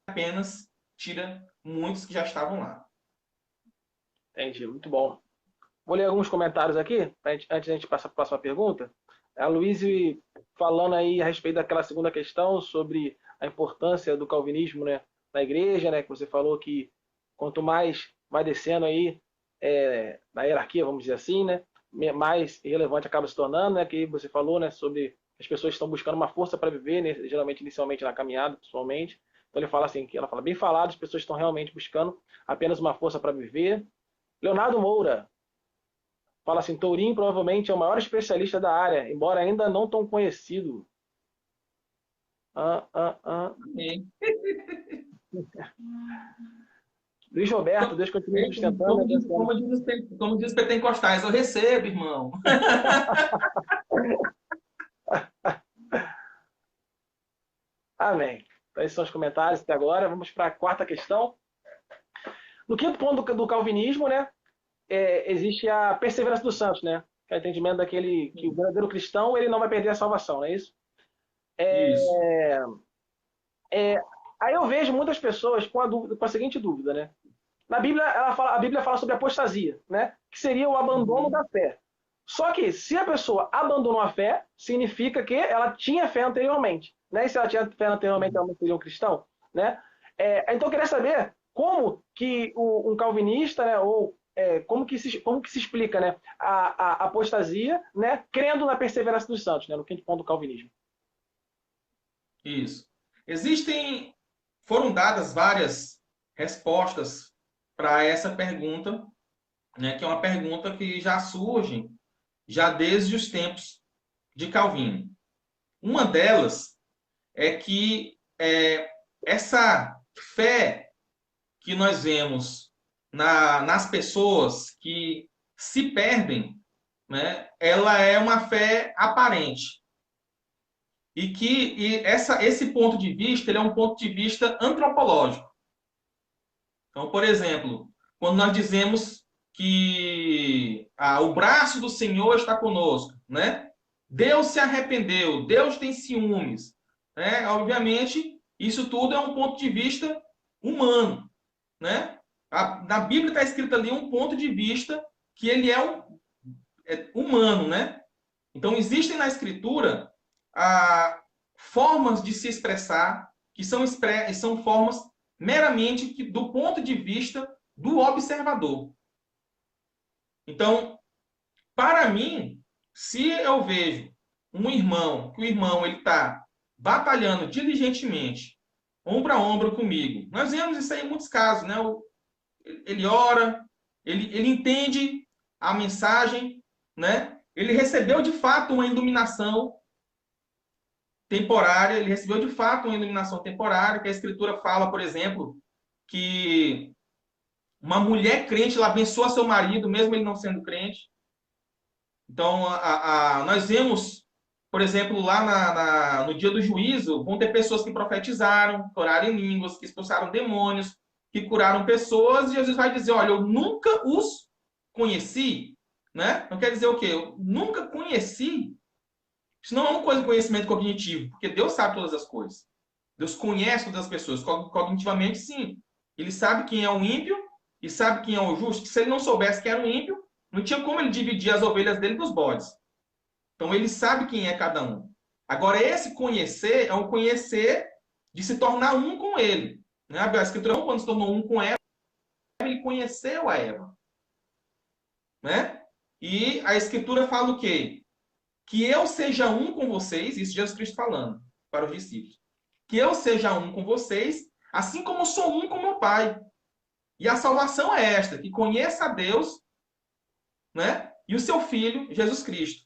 S2: apenas tira muitos que já estavam lá.
S1: Entendi, muito bom. Vou ler alguns comentários aqui, antes de a gente passar para a próxima pergunta. A Luíse falando aí a respeito daquela segunda questão sobre a importância do calvinismo, né, na igreja, né, que você falou que quanto mais vai descendo aí na hierarquia, vamos dizer assim, né, mais relevante acaba se tornando, né, que você falou, né, sobre as pessoas estão buscando uma força para viver, né, geralmente inicialmente na caminhada, pessoalmente. Então ele fala assim, que ela fala bem falado, as pessoas estão realmente buscando apenas uma força para viver. Leonardo Moura fala assim, Tourinho provavelmente é o maior especialista da área, embora ainda não tão conhecido. Luiz Roberto, Deus continue sustentando.
S2: Como diz os pentecostais, eu recebo, irmão.
S1: Amém. Então, esses são os comentários até agora. Vamos para a quarta questão. No quinto ponto do calvinismo, né, existe a perseverança dos santos, né? Que é o entendimento daquele que o verdadeiro cristão ele não vai perder a salvação, não é isso?
S2: Isso.
S1: Aí eu vejo muitas pessoas com a seguinte dúvida, né? Na Bíblia, a Bíblia fala sobre apostasia, né? Que seria o abandono da fé. Só que se a pessoa abandonou a fé, significa que ela tinha fé anteriormente, né? E se ela tinha fé anteriormente, ela não seria um cristão, né? Então eu queria saber como que um calvinista, né? Ou como que se explica, né? A apostasia, né? Crendo na perseverança dos santos, né? No quinto ponto do calvinismo.
S2: Isso. Foram dadas várias respostas para essa pergunta, né, que é uma pergunta que já surge já desde os tempos de Calvino. Uma delas é que essa fé que nós vemos nas pessoas que se perdem, né, ela é uma fé aparente. E que esse ponto de vista ele é um ponto de vista antropológico. Então, por exemplo, quando nós dizemos que o braço do Senhor está conosco, né? Deus se arrependeu, Deus tem ciúmes, né? Obviamente, isso tudo é um ponto de vista humano, né? Na Bíblia está escrito ali um ponto de vista que ele é humano, né? Então, existem na Escritura formas de se expressar que são formas meramente do ponto de vista do observador. Então, para mim, se eu vejo um irmão, que o irmão ele está batalhando diligentemente, ombro a ombro comigo, nós vemos isso aí em muitos casos, né? Ele ora, ele entende a mensagem, né? Ele recebeu de fato uma iluminação temporária, ele recebeu de fato uma iluminação temporária, que a Escritura fala, por exemplo, que uma mulher crente ela abençoa seu marido, mesmo ele não sendo crente. Então, nós vemos, por exemplo, lá no dia do juízo, vão ter pessoas que profetizaram, que oraram em línguas, que expulsaram demônios, que curaram pessoas, e Jesus vai dizer, olha, eu nunca os conheci, né? Não quer dizer o quê? Eu nunca conheci. Isso não é uma coisa de conhecimento cognitivo, porque Deus sabe todas as coisas. Deus conhece todas as pessoas. Cognitivamente, sim. Ele sabe quem é o ímpio e sabe quem é o justo. Se ele não soubesse quem era o ímpio, não tinha como ele dividir as ovelhas dele dos bodes. Então, ele sabe quem é cada um. Agora, esse conhecer é um conhecer de se tornar um com ele. Né? A Escritura, quando se tornou um com Eva, ele conheceu a Eva. Né? E a Escritura fala o quê? Que eu seja um com vocês, isso Jesus Cristo falando para os discípulos. Que eu seja um com vocês, assim como sou um com meu Pai. E a salvação é esta, que conheça a Deus, né? E o seu Filho, Jesus Cristo.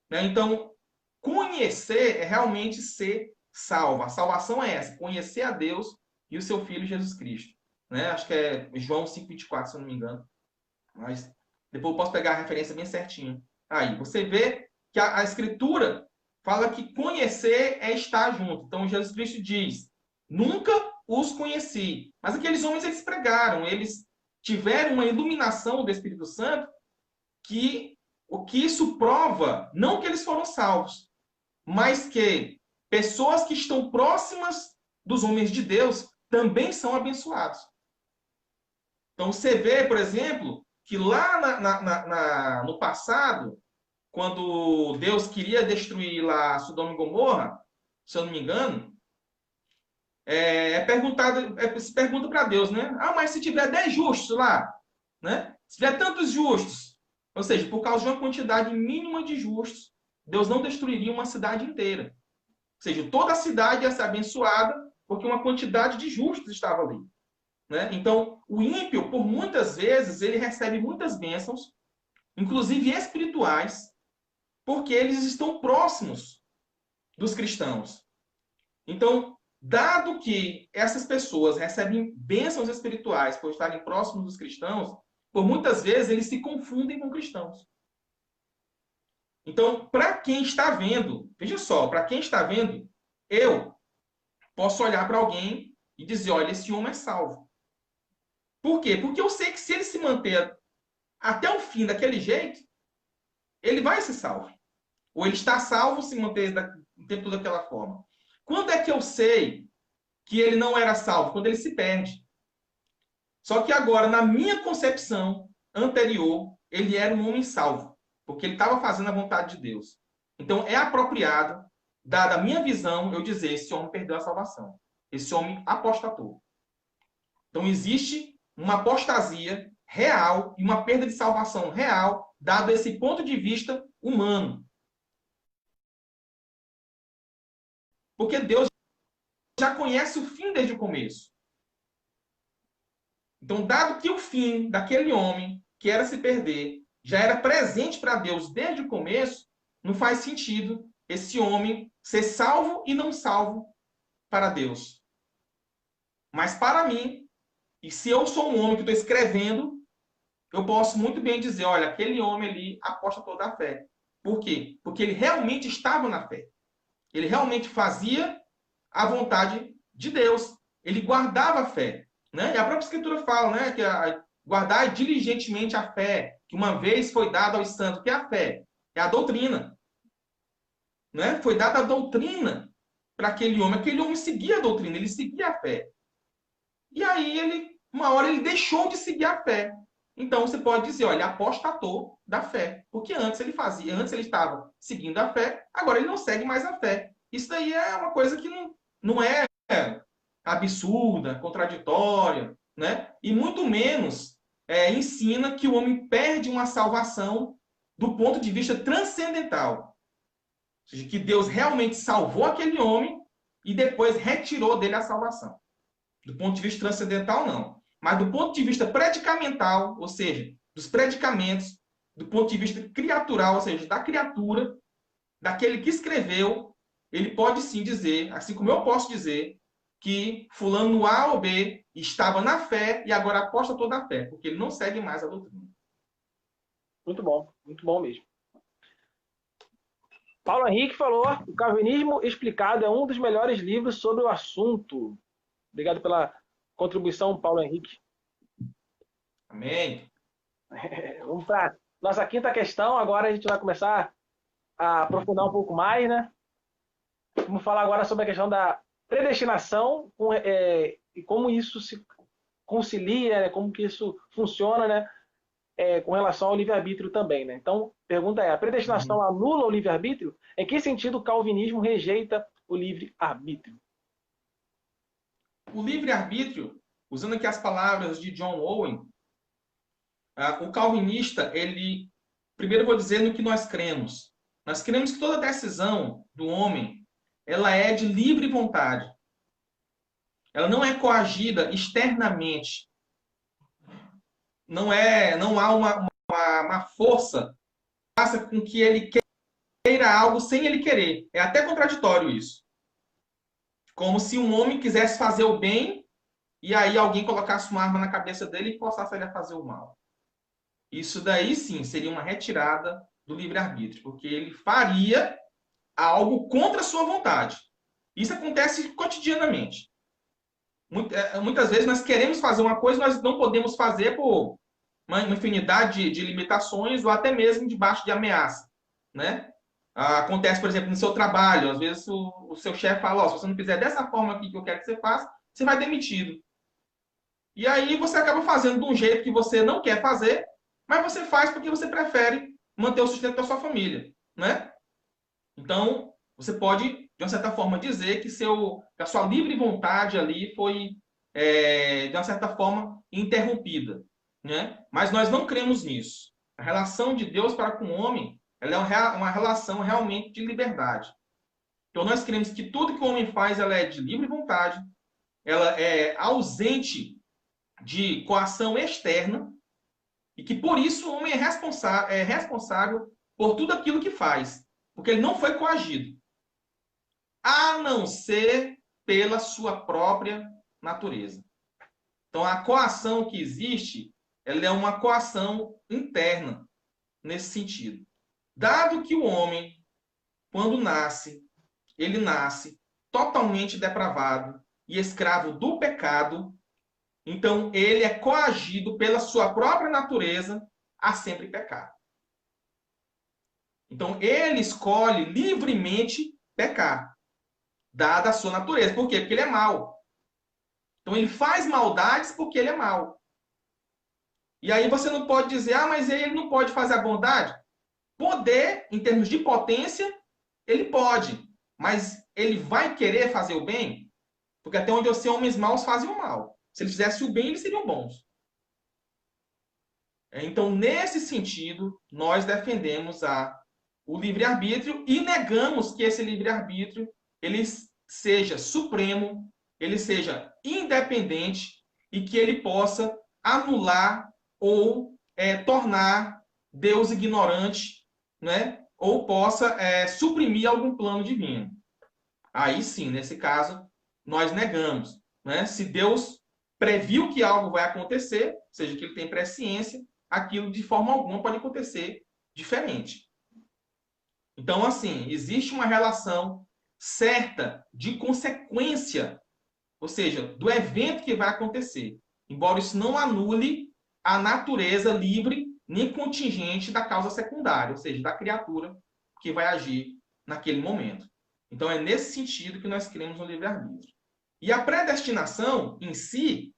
S2: Né? Então, conhecer é realmente ser salvo. A salvação é essa, conhecer a Deus e o seu Filho, Jesus Cristo. Né? Acho que é João 5,24, se eu não me engano. Mas depois eu posso pegar a referência bem certinho. Aí, você vê que a Escritura fala que conhecer é estar junto. Então, Jesus Cristo diz, nunca os conheci. Mas aqueles homens, eles pregaram, eles tiveram uma iluminação do Espírito Santo que o que isso prova, não que eles foram salvos, mas que pessoas que estão próximas dos homens de Deus também são abençoados. Então, você vê, por exemplo, que lá no passado, quando Deus queria destruir lá Sodoma e Gomorra, se eu não me engano, se pergunta para Deus, né? Mas se tiver 10 justos lá, né? Se tiver tantos justos, ou seja, por causa de uma quantidade mínima de justos, Deus não destruiria uma cidade inteira. Ou seja, toda a cidade ia ser abençoada porque uma quantidade de justos estava ali. Né? Então, o ímpio, por muitas vezes, ele recebe muitas bênçãos, inclusive espirituais, porque eles estão próximos dos cristãos. Então, dado que essas pessoas recebem bênçãos espirituais por estarem próximos dos cristãos, por muitas vezes eles se confundem com cristãos. Então, para quem está vendo, veja só, para quem está vendo, eu posso olhar para alguém e dizer, olha, esse homem é salvo. Por quê? Porque eu sei que se ele se manter até o fim daquele jeito, ele vai ser salvo. Ou ele está salvo se manter o tempo todo daquela forma. Quando é que eu sei que ele não era salvo? Quando ele se perde. Só que agora, na minha concepção anterior, ele era um homem salvo. Porque ele estava fazendo a vontade de Deus. Então, é apropriado, dada a minha visão, eu dizer, esse homem perdeu a salvação. Esse homem apostatou. Então, existe uma apostasia real e uma perda de salvação real, dado esse ponto de vista humano. Porque Deus já conhece o fim desde o começo. Então, dado que o fim daquele homem, que era se perder, já era presente para Deus desde o começo, não faz sentido esse homem ser salvo e não salvo para Deus. Mas para mim, e se eu sou um homem que estou escrevendo, eu posso muito bem dizer, olha, aquele homem ali aposta toda a fé. Por quê? Porque ele realmente estava na fé. Ele realmente fazia a vontade de Deus. Ele guardava a fé. Né? E a própria Escritura fala, né, que guardai diligentemente a fé, que uma vez foi dada aos santos. O que é a fé? É a doutrina. Né? Foi dada a doutrina para aquele homem seguia a doutrina, ele seguia a fé. E aí, uma hora, ele deixou de seguir a fé. Então, você pode dizer, olha, ele apostatou da fé. Porque antes ele estava seguindo a fé, agora ele não segue mais a fé. Isso daí é uma coisa que não é absurda, contraditória, né? E muito menos ensina que o homem perde uma salvação do ponto de vista transcendental. Ou seja, que Deus realmente salvou aquele homem e depois retirou dele a salvação. Do ponto de vista transcendental, não. Mas do ponto de vista predicamental, ou seja, dos predicamentos, do ponto de vista criatural, ou seja, da criatura, daquele que escreveu, ele pode sim dizer, assim como eu posso dizer, que fulano A ou B estava na fé e agora aposta toda a fé, porque ele não segue mais a doutrina.
S1: Muito bom mesmo. Paulo Henrique falou, o Calvinismo Explicado é um dos melhores livros sobre o assunto. Obrigado pela contribuição, Paulo Henrique.
S2: Amém.
S1: Vamos para nossa quinta questão. Agora a gente vai começar a aprofundar um pouco mais, né? Vamos falar agora sobre a questão da predestinação e como isso se concilia, né? Como que isso funciona, né? Com relação ao livre-arbítrio também, né? Então, pergunta é, a predestinação anula o livre-arbítrio? Em que sentido o calvinismo rejeita o livre-arbítrio?
S2: O livre-arbítrio, usando aqui as palavras de John Owen, o calvinista, primeiro eu vou dizer no que nós cremos. Nós cremos que toda decisão do homem, ela é de livre vontade. Ela não é coagida externamente. Não há uma força que faça com que ele queira algo sem ele querer. É até contraditório isso. Como se um homem quisesse fazer o bem e aí alguém colocasse uma arma na cabeça dele e forçasse ele a fazer o mal. Isso daí sim seria uma retirada do livre-arbítrio, porque ele faria algo contra a sua vontade. Isso acontece cotidianamente. Muitas vezes nós queremos fazer uma coisa, nós não podemos fazer por uma infinidade de limitações ou até mesmo debaixo de ameaça, né? Acontece, por exemplo, no seu trabalho, às vezes o seu chefe fala, se você não fizer dessa forma aqui que eu quero que você faça, você vai demitido. E aí você acaba fazendo de um jeito que você não quer fazer, mas você faz porque você prefere manter o sustento da sua família, né? Então, você pode, de uma certa forma, dizer que a sua livre vontade ali foi, de uma certa forma, interrompida, né? Mas nós não cremos nisso. A relação de Deus para com o homem, ela é uma relação realmente de liberdade. Então, nós cremos que tudo que o homem faz, ela é de livre vontade, ela é ausente de coação externa, e que, por isso, o homem é responsável por tudo aquilo que faz, porque ele não foi coagido, a não ser pela sua própria natureza. Então, a coação que existe, ela é uma coação interna, nesse sentido. Dado que o homem, quando nasce, ele nasce totalmente depravado e escravo do pecado, então ele é coagido pela sua própria natureza a sempre pecar. Então ele escolhe livremente pecar, dada a sua natureza. Por quê? Porque ele é mau. Então ele faz maldades porque ele é mau. E aí você não pode dizer, mas ele não pode fazer a bondade? Poder, em termos de potência, ele pode. Mas ele vai querer fazer o bem? Porque até onde eu sei, homens maus fazem o mal. Se eles fizessem o bem, eles seriam bons. Então, nesse sentido, nós defendemos o livre-arbítrio e negamos que esse livre-arbítrio ele seja supremo, ele seja independente e que ele possa anular ou tornar Deus ignorante, né? Ou possa suprimir algum plano divino. Aí sim, nesse caso, nós negamos. Né? Se Deus previu que algo vai acontecer, ou seja, que ele tem presciência, aquilo de forma alguma pode acontecer diferente. Então, assim, existe uma relação certa de consequência, ou seja, do evento que vai acontecer. Embora isso não anule a natureza livre nem contingente da causa secundária, ou seja, da criatura que vai agir naquele momento. Então, é nesse sentido que nós cremos no livre-arbítrio. E a predestinação em si,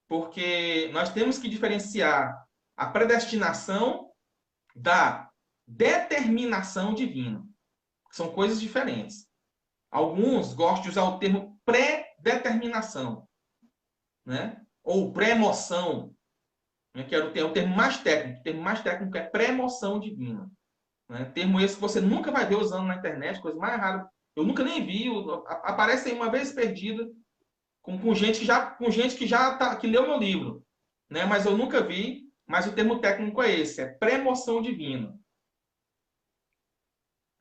S2: porque nós temos que diferenciar a predestinação da determinação divina. São coisas diferentes. Alguns gostam de usar o termo pré-determinação, né? Ou pré-moção, né? Que é o termo mais técnico. O termo mais técnico é pré-moção divina. Né? Termo esse que você nunca vai ver usando na internet, coisa mais rara. Eu nunca nem vi. Aparece aí uma vez perdida com gente que leu meu livro, né? Mas eu nunca vi. Mas o termo técnico é esse, é pré-moção divina.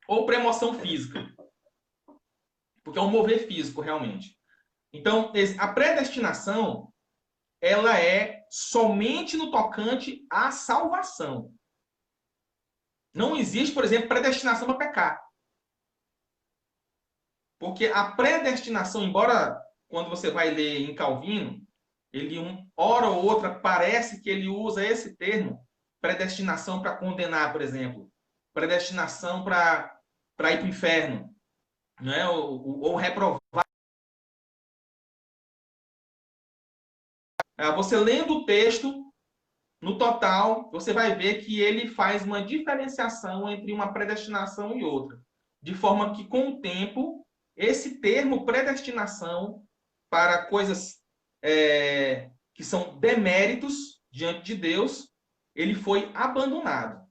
S2: Ou pré-moção física. Porque é um mover físico, realmente. Então, a predestinação, ela é somente no tocante à salvação. Não existe, por exemplo, predestinação para pecar. Porque a predestinação, embora quando você vai ler em Calvino, ele, hora ou outra, parece que ele usa esse termo, predestinação para condenar, por exemplo. Predestinação para ir para o inferno. Né? Ou reprovar. Você lendo o texto, no total, você vai ver que ele faz uma diferenciação entre uma predestinação e outra. De forma que, com o tempo, esse termo predestinação para coisas que são deméritos diante de Deus, ele foi abandonado.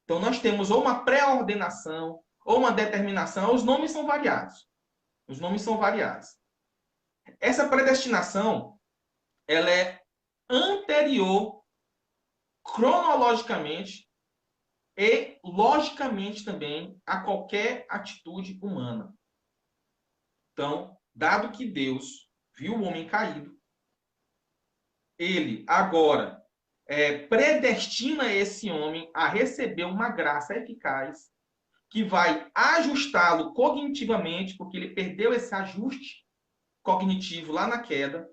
S2: Então, nós temos ou uma pré-ordenação ou uma determinação. Os nomes são variados. Os nomes são variados. Essa predestinação, ela é anterior cronologicamente e logicamente também a qualquer atitude humana. Então, dado que Deus viu o homem caído, ele agora predestina esse homem a receber uma graça eficaz que vai ajustá-lo cognitivamente, porque ele perdeu esse ajuste cognitivo lá na queda.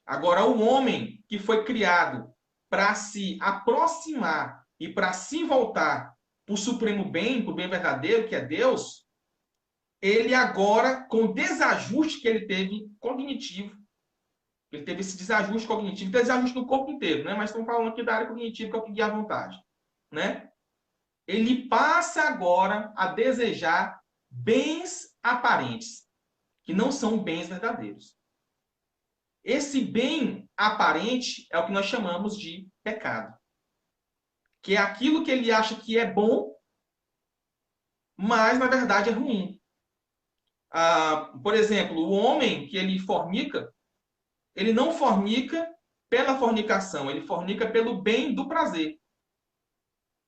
S2: Agora, o homem que foi criado para se aproximar e para se voltar para o supremo bem, para o bem verdadeiro, que é Deus, ele agora, com o desajuste que ele teve cognitivo, ele teve esse desajuste cognitivo, desajuste no corpo inteiro, né? Mas estamos falando aqui da área cognitiva, que é o que guia a vontade, né? Ele passa agora a desejar bens aparentes, que não são bens verdadeiros. Esse bem aparente é o que nós chamamos de pecado. Que é aquilo que ele acha que é bom, mas na verdade é ruim. Por exemplo, o homem que ele fornica, ele não fornica pela fornicação, ele fornica pelo bem do prazer.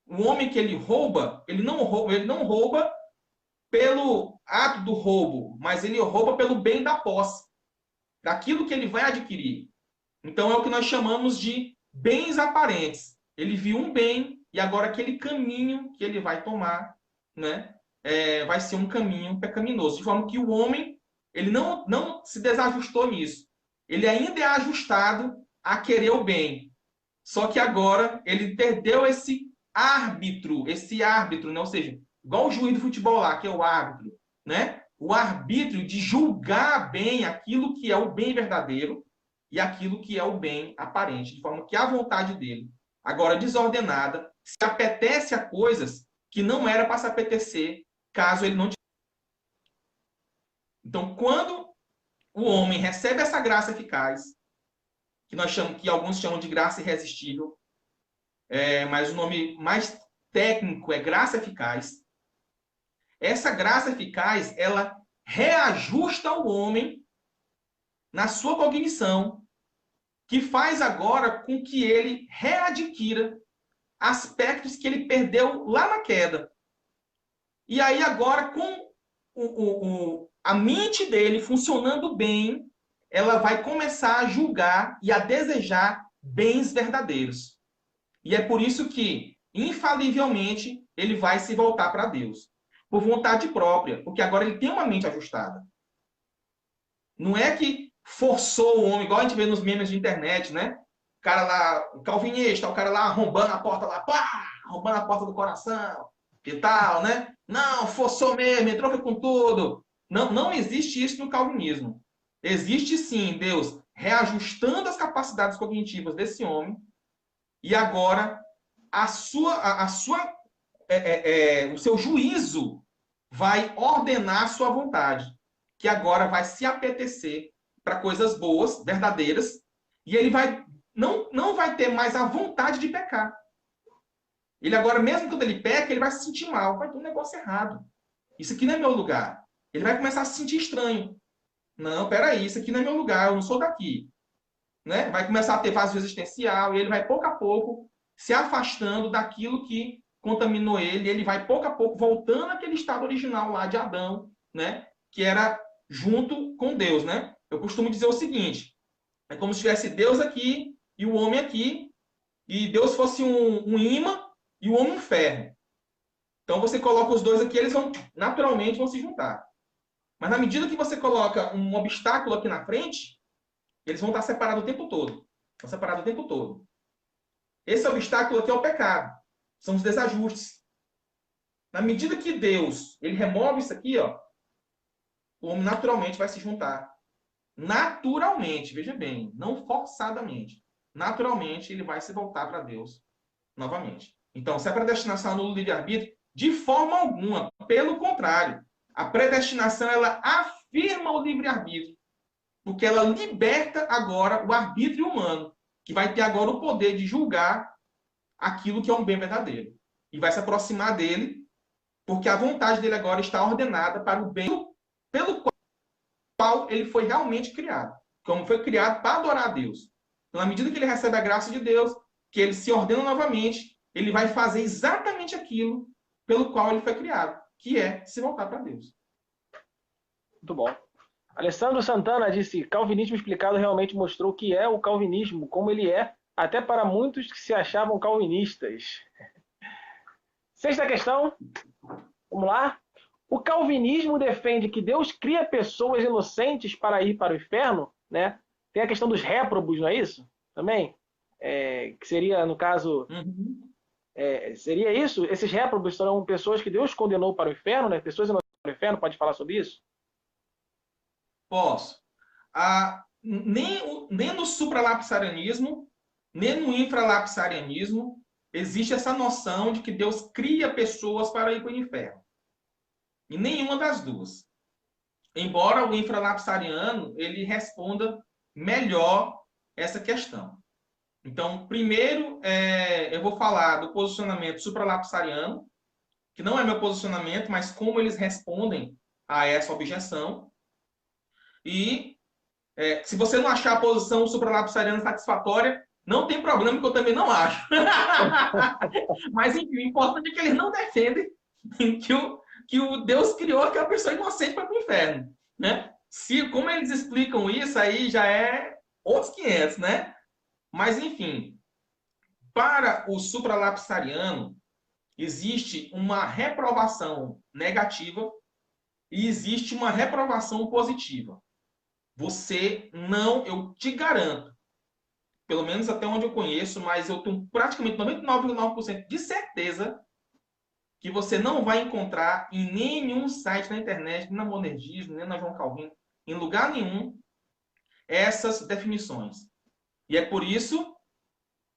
S2: O homem que ele rouba, ele não rouba pelo ato do roubo, mas ele rouba pelo bem da posse, daquilo que ele vai adquirir. Então é o que nós chamamos de bens aparentes. Ele viu um bem e agora aquele caminho que ele vai tomar, né, vai ser um caminho pecaminoso. De forma que o homem, ele não se desajustou nisso. Ele ainda é ajustado a querer o bem. Só que agora ele perdeu esse árbitro, né? Ou seja, igual o juiz do futebol lá, que é o árbitro, né? O arbítrio de julgar bem aquilo que é o bem verdadeiro e aquilo que é o bem aparente, de forma que a vontade dele, agora desordenada, se apetece a coisas que não era para se apetecer, caso ele não tivesse. Então, quando o homem recebe essa graça eficaz, que alguns chamam de graça irresistível, mas o nome mais técnico é graça eficaz. Essa graça eficaz, ela reajusta o homem na sua cognição, que faz agora com que ele readquira aspectos que ele perdeu lá na queda. E aí agora, com a mente dele funcionando bem, ela vai começar a julgar e a desejar bens verdadeiros. E é por isso que, infalivelmente, ele vai se voltar para Deus. Por vontade própria, porque agora ele tem uma mente ajustada. Não é que forçou o homem, igual a gente vê nos memes de internet, né? cara lá, o calvinista, o cara lá arrombando a porta lá, pá, arrombando a porta do coração, e tal, né? Não, forçou mesmo, entrou foi com tudo. Não, não existe isso no calvinismo. Existe sim Deus reajustando as capacidades cognitivas desse homem e agora o seu juízo vai ordenar a sua vontade, que agora vai se apetecer para coisas boas, verdadeiras, e ele não vai ter mais a vontade de pecar. Ele agora, mesmo quando ele peca, ele vai se sentir mal. Vai ter um negócio errado. Isso aqui não é meu lugar. Ele vai começar a se sentir estranho. Não, peraí, isso aqui não é meu lugar, eu não sou daqui. Né? Vai começar a ter vazio existencial e ele vai, pouco a pouco, se afastando daquilo que contaminou ele. Ele vai, pouco a pouco, voltando àquele estado original lá de Adão, né? Que era junto com Deus. Né? Eu costumo dizer o seguinte, é como se tivesse Deus aqui e o homem aqui, e Deus fosse um imã e o homem um ferro. Então você coloca os dois aqui, eles vão naturalmente vão se juntar. Mas na medida que você coloca um obstáculo aqui na frente, eles vão estar separados o tempo todo. Estão separados o tempo todo. Esse obstáculo aqui é o pecado. São os desajustes. Na medida que Deus ele remove isso aqui, ó, o homem naturalmente vai se juntar. Naturalmente, veja bem, não forçadamente. Naturalmente ele vai se voltar para Deus novamente. Então, se a predestinação anula o livre-arbítrio, de forma alguma. Pelo contrário, a predestinação ela afirma o livre-arbítrio, porque ela liberta agora o arbítrio humano, que vai ter agora o poder de julgar aquilo que é um bem verdadeiro. E vai se aproximar dele, porque a vontade dele agora está ordenada para o bem pelo qual ele foi realmente criado. Como foi criado para adorar a Deus. Então, na medida que ele recebe a graça de Deus, que ele se ordena novamente, ele vai fazer exatamente aquilo pelo qual ele foi criado, que é se voltar para Deus.
S1: Muito bom. Alessandro Santana disse: Calvinismo explicado realmente mostrou o que é o calvinismo, como ele é, até para muitos que se achavam calvinistas. Sexta questão. Vamos lá. O calvinismo defende que Deus cria pessoas inocentes para ir para o inferno, né? Tem a questão dos réprobos, não é isso? Também? Que seria, no caso, seria isso? Esses réprobos serão pessoas que Deus condenou para o inferno, né? Pessoas inocentes para o inferno, pode falar sobre isso?
S2: Posso. Nem no supralapsarianismo, nem no infralapsarianismo, existe essa noção de que Deus cria pessoas para ir para o inferno. E nenhuma das duas. Embora o infralapsariano ele responda melhor essa questão. Então, primeiro, eu vou falar do posicionamento supralapsariano, que não é meu posicionamento, mas como eles respondem a essa objeção. E se você não achar a posição supralapsariana satisfatória, não tem problema, que eu também não acho. Mas, enfim, o importante é que eles não defendem que o Deus criou aquela pessoa inocente para o inferno. Né? Como eles explicam isso, aí já é outros 500, né? Mas, enfim, para o supralapsariano, existe uma reprovação negativa e existe uma reprovação positiva. Você não, eu te garanto, pelo menos até onde eu conheço, mas eu tenho praticamente 99,9% de certeza que você não vai encontrar em nenhum site na internet, nem na Monergismo, nem na João Calvino, em lugar nenhum, essas definições. E é por isso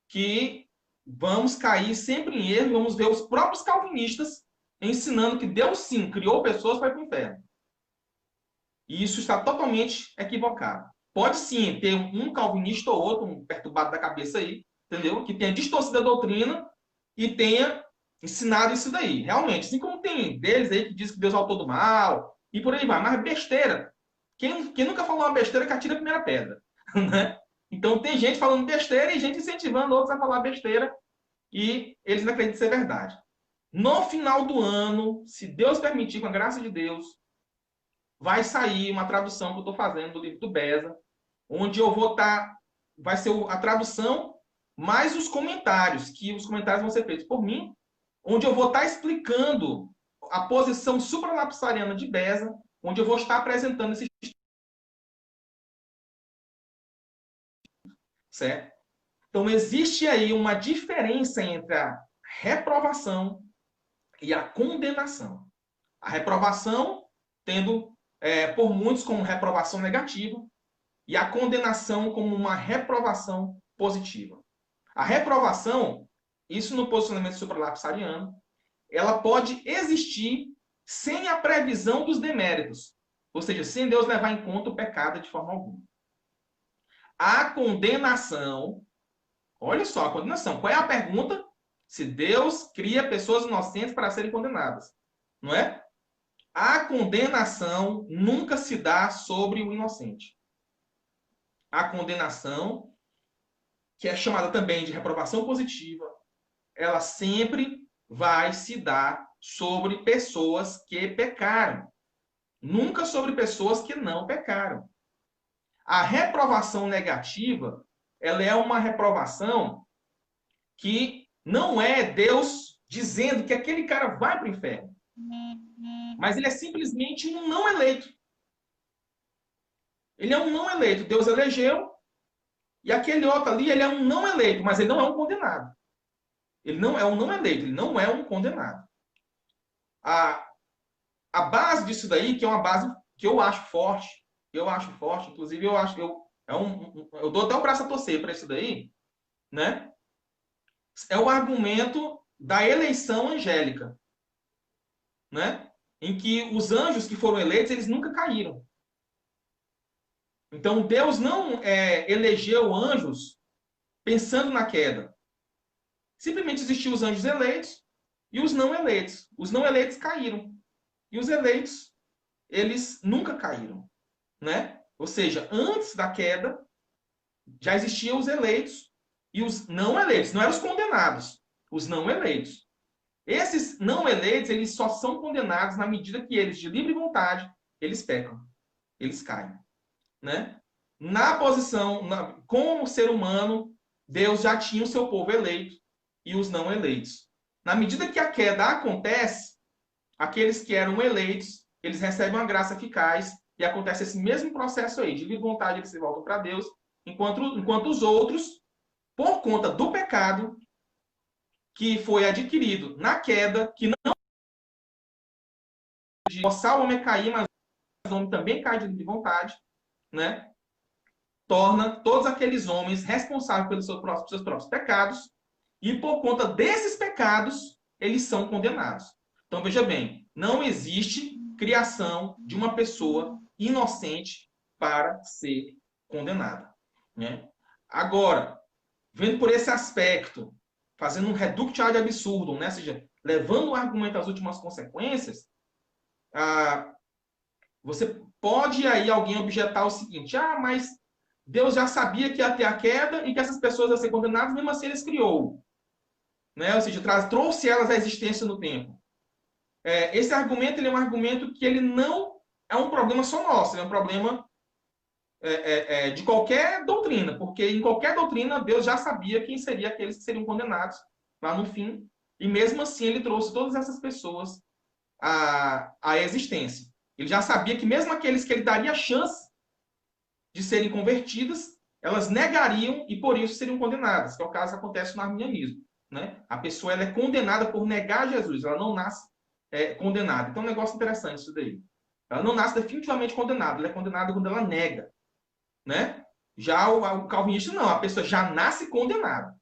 S2: que vamos cair sempre em erro e vamos ver os próprios calvinistas ensinando que Deus sim criou pessoas para ir para o inferno. E isso está totalmente equivocado. Pode sim ter um calvinista ou outro, um perturbado da cabeça aí, entendeu? Que tenha distorcido a doutrina e tenha ensinado isso daí. Realmente, assim como tem deles aí que diz que Deus é o autor do mal, e por aí vai. Mas besteira. Quem nunca falou uma besteira que atira a primeira pedra. Né? Então tem gente falando besteira e gente incentivando outros a falar besteira e eles não acreditam ser verdade. No final do ano, se Deus permitir, com a graça de Deus, vai sair uma tradução que eu estou fazendo do livro do Beza, onde eu vou estar... vai ser a tradução mais os comentários, que os comentários vão ser feitos por mim, onde eu vou estar explicando a posição supralapsariana de Beza, onde eu vou estar apresentando esses... Certo? Então, existe aí uma diferença entre a reprovação e a condenação. A reprovação, tendo por muitos como reprovação negativa, e a condenação como uma reprovação positiva. A reprovação, isso no posicionamento supralapsariano, ela pode existir sem a previsão dos deméritos, ou seja, sem Deus levar em conta o pecado de forma alguma. A condenação, olha só, a condenação. Qual é a pergunta? Se Deus cria pessoas inocentes para serem condenadas, não é? A condenação nunca se dá sobre o inocente. A condenação, que é chamada também de reprovação positiva, ela sempre vai se dar sobre pessoas que pecaram. Nunca sobre pessoas que não pecaram. A reprovação negativa, ela é uma reprovação que não é Deus dizendo que aquele cara vai para o inferno. Mas ele é simplesmente um não eleito. Ele é um não eleito. Deus elegeu, e aquele outro ali, ele é um não eleito, mas ele não é um condenado. Ele não é um não eleito, ele não é um condenado. A base disso daí, que é uma base que eu acho forte, inclusive eu dou até o braço a torcer para isso daí, né? É o argumento da eleição angélica, né? Em que os anjos que foram eleitos, eles nunca caíram. Então, Deus não elegeu anjos pensando na queda. Simplesmente existiam os anjos eleitos e os não eleitos. Os não eleitos caíram. E os eleitos, eles nunca caíram, né? Ou seja, antes da queda, já existiam os eleitos e os não eleitos. Não eram os condenados, os não eleitos. Esses não eleitos, eles só são condenados na medida que eles, de livre vontade, eles pecam, eles caem, né? Na posição, como ser humano, Deus já tinha o seu povo eleito e os não eleitos. Na medida que a queda acontece, aqueles que eram eleitos, eles recebem uma graça eficaz e acontece esse mesmo processo aí, de livre vontade eles se voltam para Deus, enquanto os outros, por conta do pecado que foi adquirido na queda, que não de forçar o homem a cair, mas o homem também cai de livre vontade, né? Torna todos aqueles homens responsáveis pelos seus próprios pecados, e por conta desses pecados, eles são condenados. Então, veja bem, não existe criação de uma pessoa inocente para ser condenada, né? Agora, vendo por esse aspecto, fazendo um reductio ad absurdum, né? Ou seja, levando o argumento às últimas consequências, você pode aí alguém objetar o seguinte: mas Deus já sabia que ia ter a queda e que essas pessoas iam ser condenadas, mesmo assim eles criou, né? Ou seja, trouxe elas à existência no tempo. Esse argumento ele é um argumento que ele não é um problema só nosso, ele é um problema de qualquer doutrina, porque em qualquer doutrina Deus já sabia quem seria aqueles que seriam condenados lá no fim, e mesmo assim ele trouxe todas essas pessoas à existência. Ele já sabia que mesmo aqueles que ele daria chance de serem convertidas, elas negariam e por isso seriam condenadas, que é o caso que acontece no arminianismo, né? A pessoa ela é condenada por negar Jesus, ela não nasce condenada. Então é um negócio interessante isso daí. Ela não nasce definitivamente condenada, ela é condenada quando ela nega, né? Já o calvinista não, a pessoa já nasce condenada.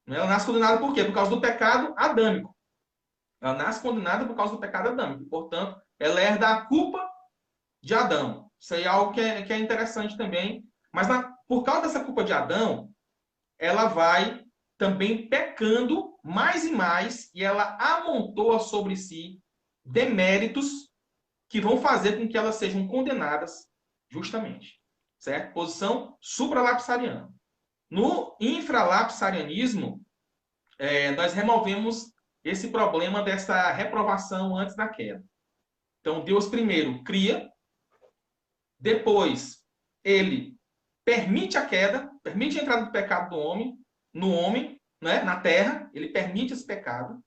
S2: Ela nasce condenada por quê? Por causa do pecado adâmico. Ela nasce condenada por causa do pecado adâmico. Portanto, ela herda a culpa de Adão. Isso aí é algo que é interessante também. Mas por causa dessa culpa de Adão, ela vai também pecando mais e mais, e ela amontoa sobre si deméritos que vão fazer com que elas sejam condenadas justamente. Certo? Posição supralapsariana. No infralapsarianismo, nós removemos esse problema dessa reprovação antes da queda. Então, Deus primeiro cria, depois ele permite a queda, permite a entrada do pecado do homem, no homem, né, na terra, ele permite esse pecado.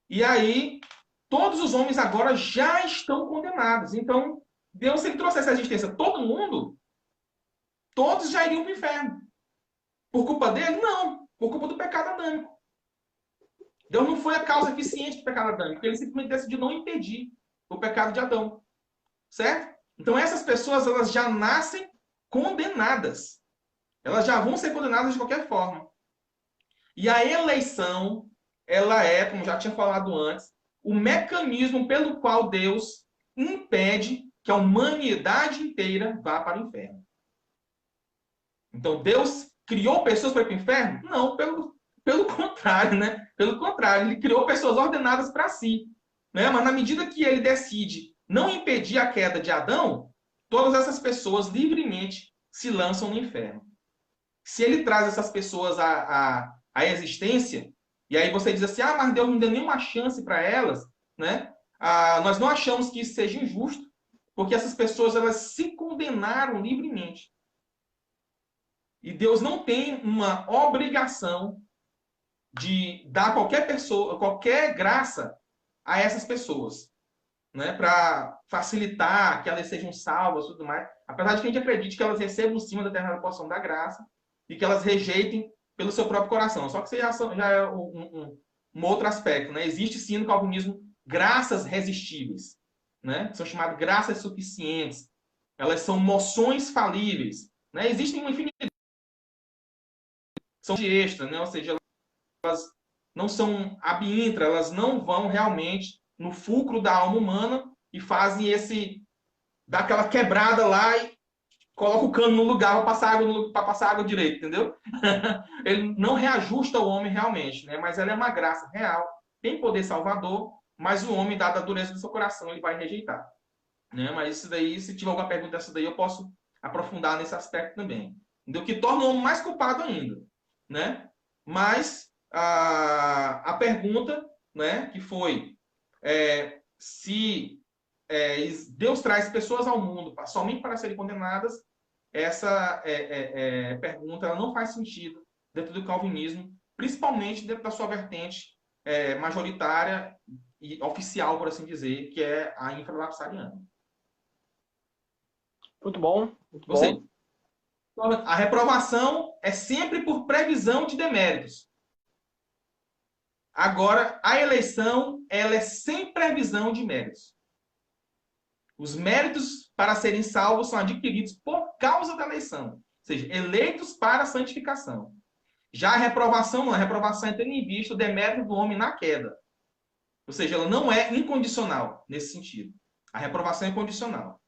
S2: E aí, todos os homens agora já estão condenados. Então, Deus, se ele trouxesse a existência todo mundo, todos já iriam para o inferno. Por culpa dele? Não. Por culpa do pecado adâmico. Deus não foi a causa eficiente do pecado adâmico, porque ele simplesmente decidiu não impedir o pecado de Adão. Certo? Então essas pessoas, elas já nascem condenadas. Elas já vão ser condenadas de qualquer forma. E a eleição, ela é, como já tinha falado antes, o mecanismo pelo qual Deus impede que a humanidade inteira vá para o inferno. Então Deus criou pessoas para ir para o inferno? Não, pelo contrário, né? Pelo contrário, ele criou pessoas ordenadas para si. Né? Mas na medida que ele decide não impedir a queda de Adão, todas essas pessoas livremente se lançam no inferno. Se ele traz essas pessoas à existência, e aí você diz assim, ah, mas Deus não deu nenhuma chance para elas, né? Nós não achamos que isso seja injusto, porque essas pessoas elas se condenaram livremente. E Deus não tem uma obrigação de dar qualquer pessoa, qualquer graça a essas pessoas, né, para facilitar que elas sejam salvas e tudo mais. Apesar de que a gente acredite que elas recebam sim uma determinada porção da graça e que elas rejeitem pelo seu próprio coração. Só que isso já é um outro aspecto. Né? Existe sim no calvinismo graças resistíveis, né? Que são chamadas graças suficientes. Elas são moções falíveis. Né? Existem uma infinidade de extra, né? Ou seja, elas não são ab intra, elas não vão realmente no fulcro da alma humana e fazem dá aquela quebrada lá e coloca o cano no lugar para passar água direito, entendeu? Ele não reajusta o homem realmente, né? Mas ela é uma graça real, tem poder salvador, mas o homem, dada a dureza do seu coração, ele vai rejeitar. Né? Mas isso daí, se tiver alguma pergunta dessa daí, eu posso aprofundar nesse aspecto também. Entendeu? Que torna o homem mais culpado ainda. Né? Mas a pergunta, né, que foi se Deus traz pessoas ao mundo somente para serem condenadas, essa pergunta ela não faz sentido dentro do calvinismo, principalmente dentro da sua vertente majoritária e oficial, por assim dizer, que é a infralapsariana.
S1: Muito bom, muito
S2: Ou seja,
S1: bom.
S2: a reprovação é sempre por previsão de deméritos. Agora, a eleição ela é sem previsão de méritos. Os méritos para serem salvos são adquiridos por causa da eleição, ou seja, eleitos para a santificação. Já a reprovação não, a reprovação é tendo em vista o demérito do homem na queda. Ou seja, ela não é incondicional nesse sentido. A reprovação é condicional.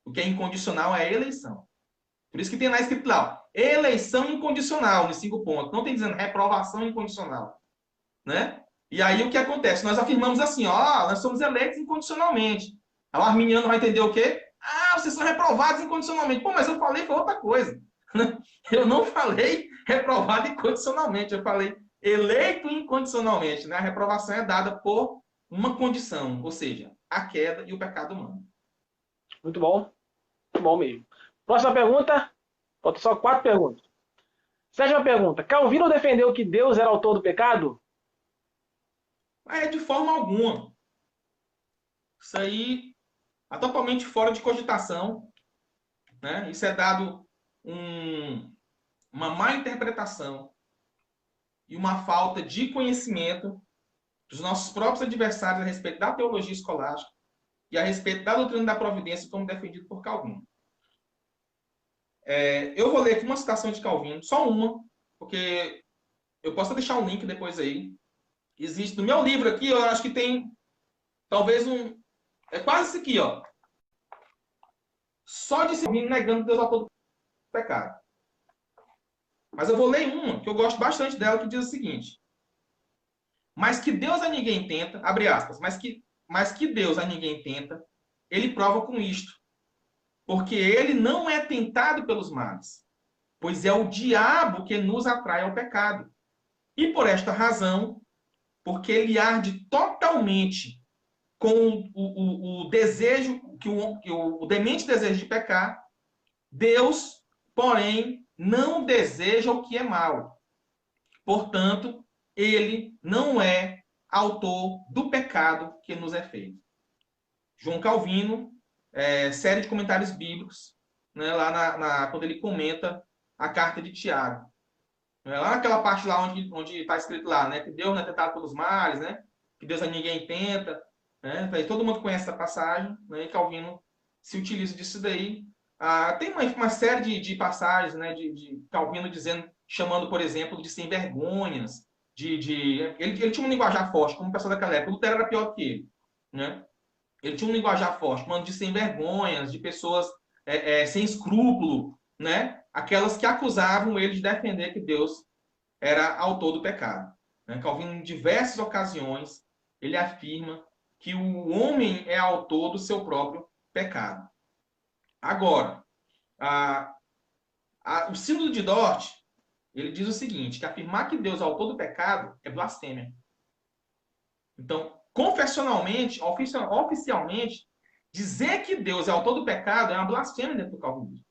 S2: O que é incondicional é a eleição. Por isso que tem lá escrito lá, eleição incondicional, nos 5 pontos. Não tem dizendo reprovação incondicional. Né? E aí o que acontece? Nós afirmamos assim, ó, nós somos eleitos incondicionalmente. Aí o arminiano vai entender o quê? Ah, vocês são reprovados incondicionalmente. Pô, mas eu falei foi outra coisa. Eu não falei reprovado incondicionalmente, eu falei eleito incondicionalmente. Né? A reprovação é dada por uma condição, ou seja, a queda e o pecado humano.
S1: Muito bom mesmo. Próxima pergunta. Faltam só 4 perguntas. Sétima pergunta. Calvino defendeu que Deus era autor do pecado?
S2: Mas de forma alguma. Isso aí está totalmente fora de cogitação. Né? Isso é dado uma má interpretação e uma falta de conhecimento dos nossos próprios adversários a respeito da teologia escolástica e a respeito da doutrina da providência como defendido por Calvino. Eu vou ler aqui uma citação de Calvino, só uma, porque eu posso deixar um link depois aí. Existe no meu livro aqui, eu acho que tem talvez é quase isso aqui, ó. Só de Calvino negando Deus autor do pecado. Mas eu vou ler uma que eu gosto bastante dela, que diz o seguinte: mas que Deus a ninguém tenta, abre aspas, mas que Deus a ninguém tenta, ele prova com isto, porque ele não é tentado pelos males, pois é o diabo que nos atrai ao pecado. E por esta razão, porque ele arde totalmente com o desejo, que o demente desejo de pecar, Deus, porém, não deseja o que é mal. Portanto, ele não é autor do pecado que nos é feito. João Calvino, série de comentários bíblicos, né, lá quando ele comenta a carta de Tiago. Não é lá naquela parte lá onde está escrito lá, né? Que Deus não é tentado pelos males, né? Que Deus a ninguém tenta, né? Todo mundo conhece essa passagem, né? E Calvino se utiliza disso daí. Tem uma série de passagens, né? De Calvino dizendo, chamando, por exemplo, de sem vergonhas, ele tinha um linguajar forte, como o pessoal daquela época. O Lutero era pior que ele, né? Ele tinha um linguajar forte, chamando de sem vergonhas, de pessoas sem escrúpulo, né? Aquelas que acusavam ele de defender que Deus era autor do pecado. Né? Calvino, em diversas ocasiões, ele afirma que o homem é autor do seu próprio pecado. Agora, o Sínodo de Dort, ele diz o seguinte, que afirmar que Deus é autor do pecado é blasfêmia. Então, confessionalmente, oficialmente, dizer que Deus é autor do pecado é uma blasfêmia dentro do calvinismo.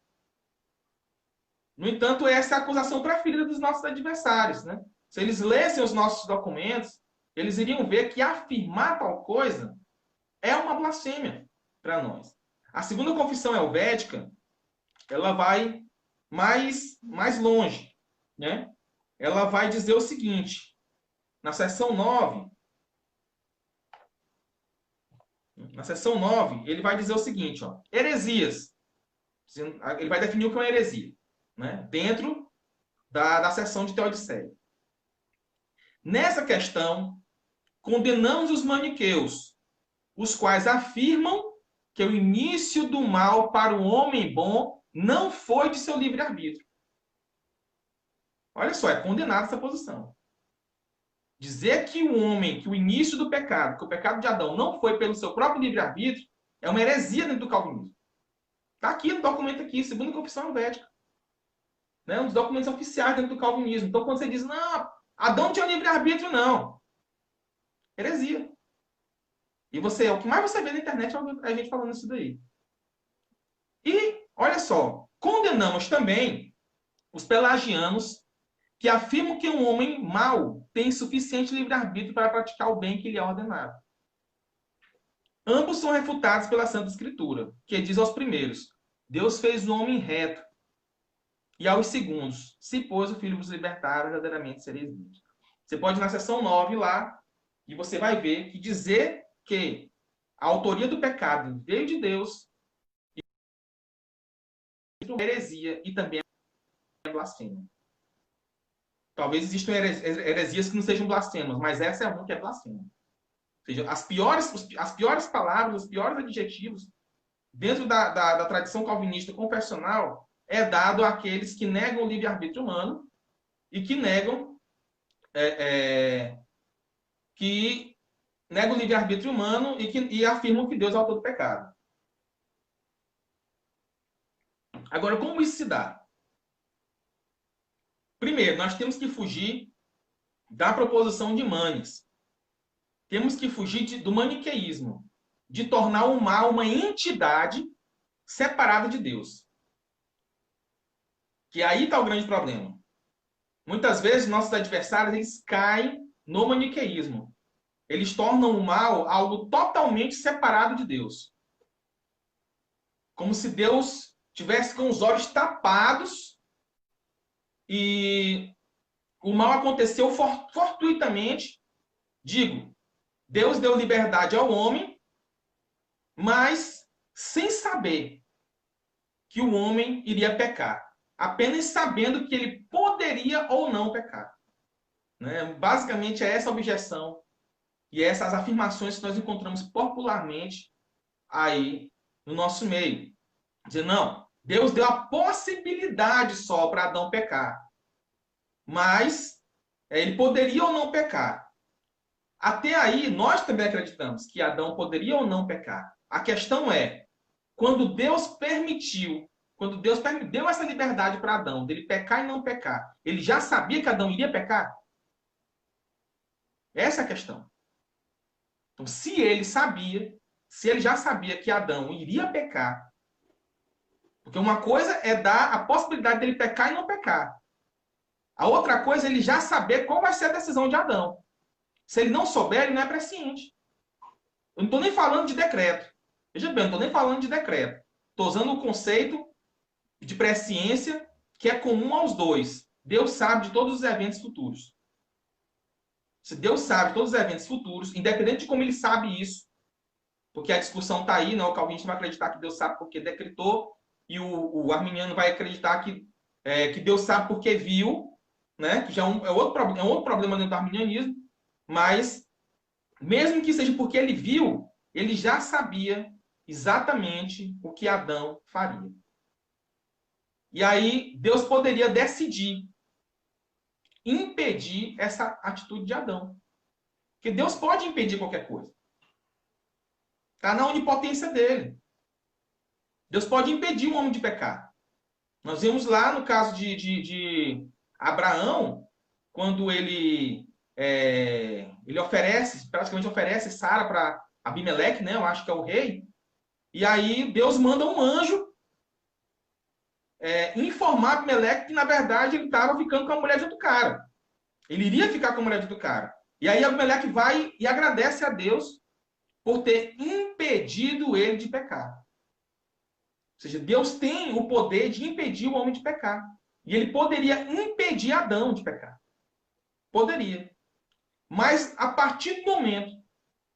S2: No entanto, essa é a acusação preferida dos nossos adversários, né? Se eles lessem os nossos documentos, eles iriam ver que afirmar tal coisa é uma blasfêmia para nós. A segunda confissão helvética, ela vai mais longe, né? Ela vai dizer o seguinte, na seção 9, ele vai dizer o seguinte, ó, heresias. Ele vai definir o que é uma heresia, né? Dentro da seção de Teodiceia. Nessa questão, condenamos os maniqueus, os quais afirmam que o início do mal para o homem bom não foi de seu livre-arbítrio. Olha só, é condenada essa posição. Dizer que o início do pecado, que o pecado de Adão não foi pelo seu próprio livre-arbítrio, é uma heresia dentro do calvinismo. Está aqui no documento aqui, segunda confissão helvética. Né? Um dos documentos oficiais dentro do calvinismo. Então, quando você diz, não, Adão não tinha livre-arbítrio, não. Heresia. E o que mais você vê na internet é a gente falando isso daí. E, olha só, condenamos também os pelagianos que afirmam que um homem mau tem suficiente livre-arbítrio para praticar o bem que lhe é ordenado. Ambos são refutados pela Santa Escritura, que diz aos primeiros, Deus fez o homem reto, e aos segundos, se pois o Filho vos libertar, verdadeiramente sereis livres. Você pode ir na seção 9 lá, e você vai ver que dizer que a autoria do pecado veio de Deus é heresia e também é blasfêmia. Talvez existam heresias que não sejam blasfemas, mas essa é uma que é blasfema. Ou seja, as piores palavras, os piores adjetivos dentro da tradição calvinista confessional é dado àqueles que negam o livre-arbítrio humano e que negam o livre-arbítrio humano e afirmam que Deus é o autor do pecado. Agora, como isso se dá? Primeiro, nós temos que fugir da proposição de Manes. Temos que fugir do maniqueísmo, de tornar o mal uma entidade separada de Deus. Que aí está o grande problema. Muitas vezes, nossos adversários eles caem no maniqueísmo. Eles tornam o mal algo totalmente separado de Deus. Como se Deus tivesse com os olhos tapados e o mal aconteceu fortuitamente. Digo, Deus deu liberdade ao homem, mas sem saber que o homem iria pecar. Apenas sabendo que ele poderia ou não pecar. Né? Basicamente, é essa a objeção e essas afirmações que nós encontramos popularmente aí no nosso meio. Dizer, não, Deus deu a possibilidade só para Adão pecar. Mas ele poderia ou não pecar. Até aí, nós também acreditamos que Adão poderia ou não pecar. A questão é, quando Deus deu essa liberdade para Adão, dele pecar e não pecar, ele já sabia que Adão iria pecar? Essa é a questão. Então, se ele já sabia que Adão iria pecar, porque uma coisa é dar a possibilidade dele pecar e não pecar. A outra coisa é ele já saber qual vai ser a decisão de Adão. Se ele não souber, ele não é presciente. Eu não estou nem falando de decreto. Veja bem, eu não estou nem falando de decreto. Estou usando o conceito de presciência que é comum aos dois. Deus sabe de todos os eventos futuros. Se Deus sabe de todos os eventos futuros, independente de como ele sabe isso, porque a discussão está aí, né? O calvinista vai acreditar que Deus sabe porque decretou, e o arminiano vai acreditar que Deus sabe porque viu, né? Que já é outro problema dentro do arminianismo, mas mesmo que seja porque ele viu, ele já sabia exatamente o que Adão faria. E aí Deus poderia decidir impedir essa atitude de Adão. Porque Deus pode impedir qualquer coisa. Está na onipotência dele. Deus pode impedir um homem de pecar. Nós vimos lá no caso de Abraão, quando ele oferece, praticamente oferece Sara para Abimeleque, né? Eu acho que é o rei. E aí Deus manda um anjo informar Abimeleque que, na verdade, ele estava ficando com a mulher de outro cara. Ele iria ficar com a mulher de outro cara. E aí Abimeleque vai e agradece a Deus por ter impedido ele de pecar. Ou seja, Deus tem o poder de impedir o homem de pecar. E ele poderia impedir Adão de pecar. Poderia. Mas a partir do momento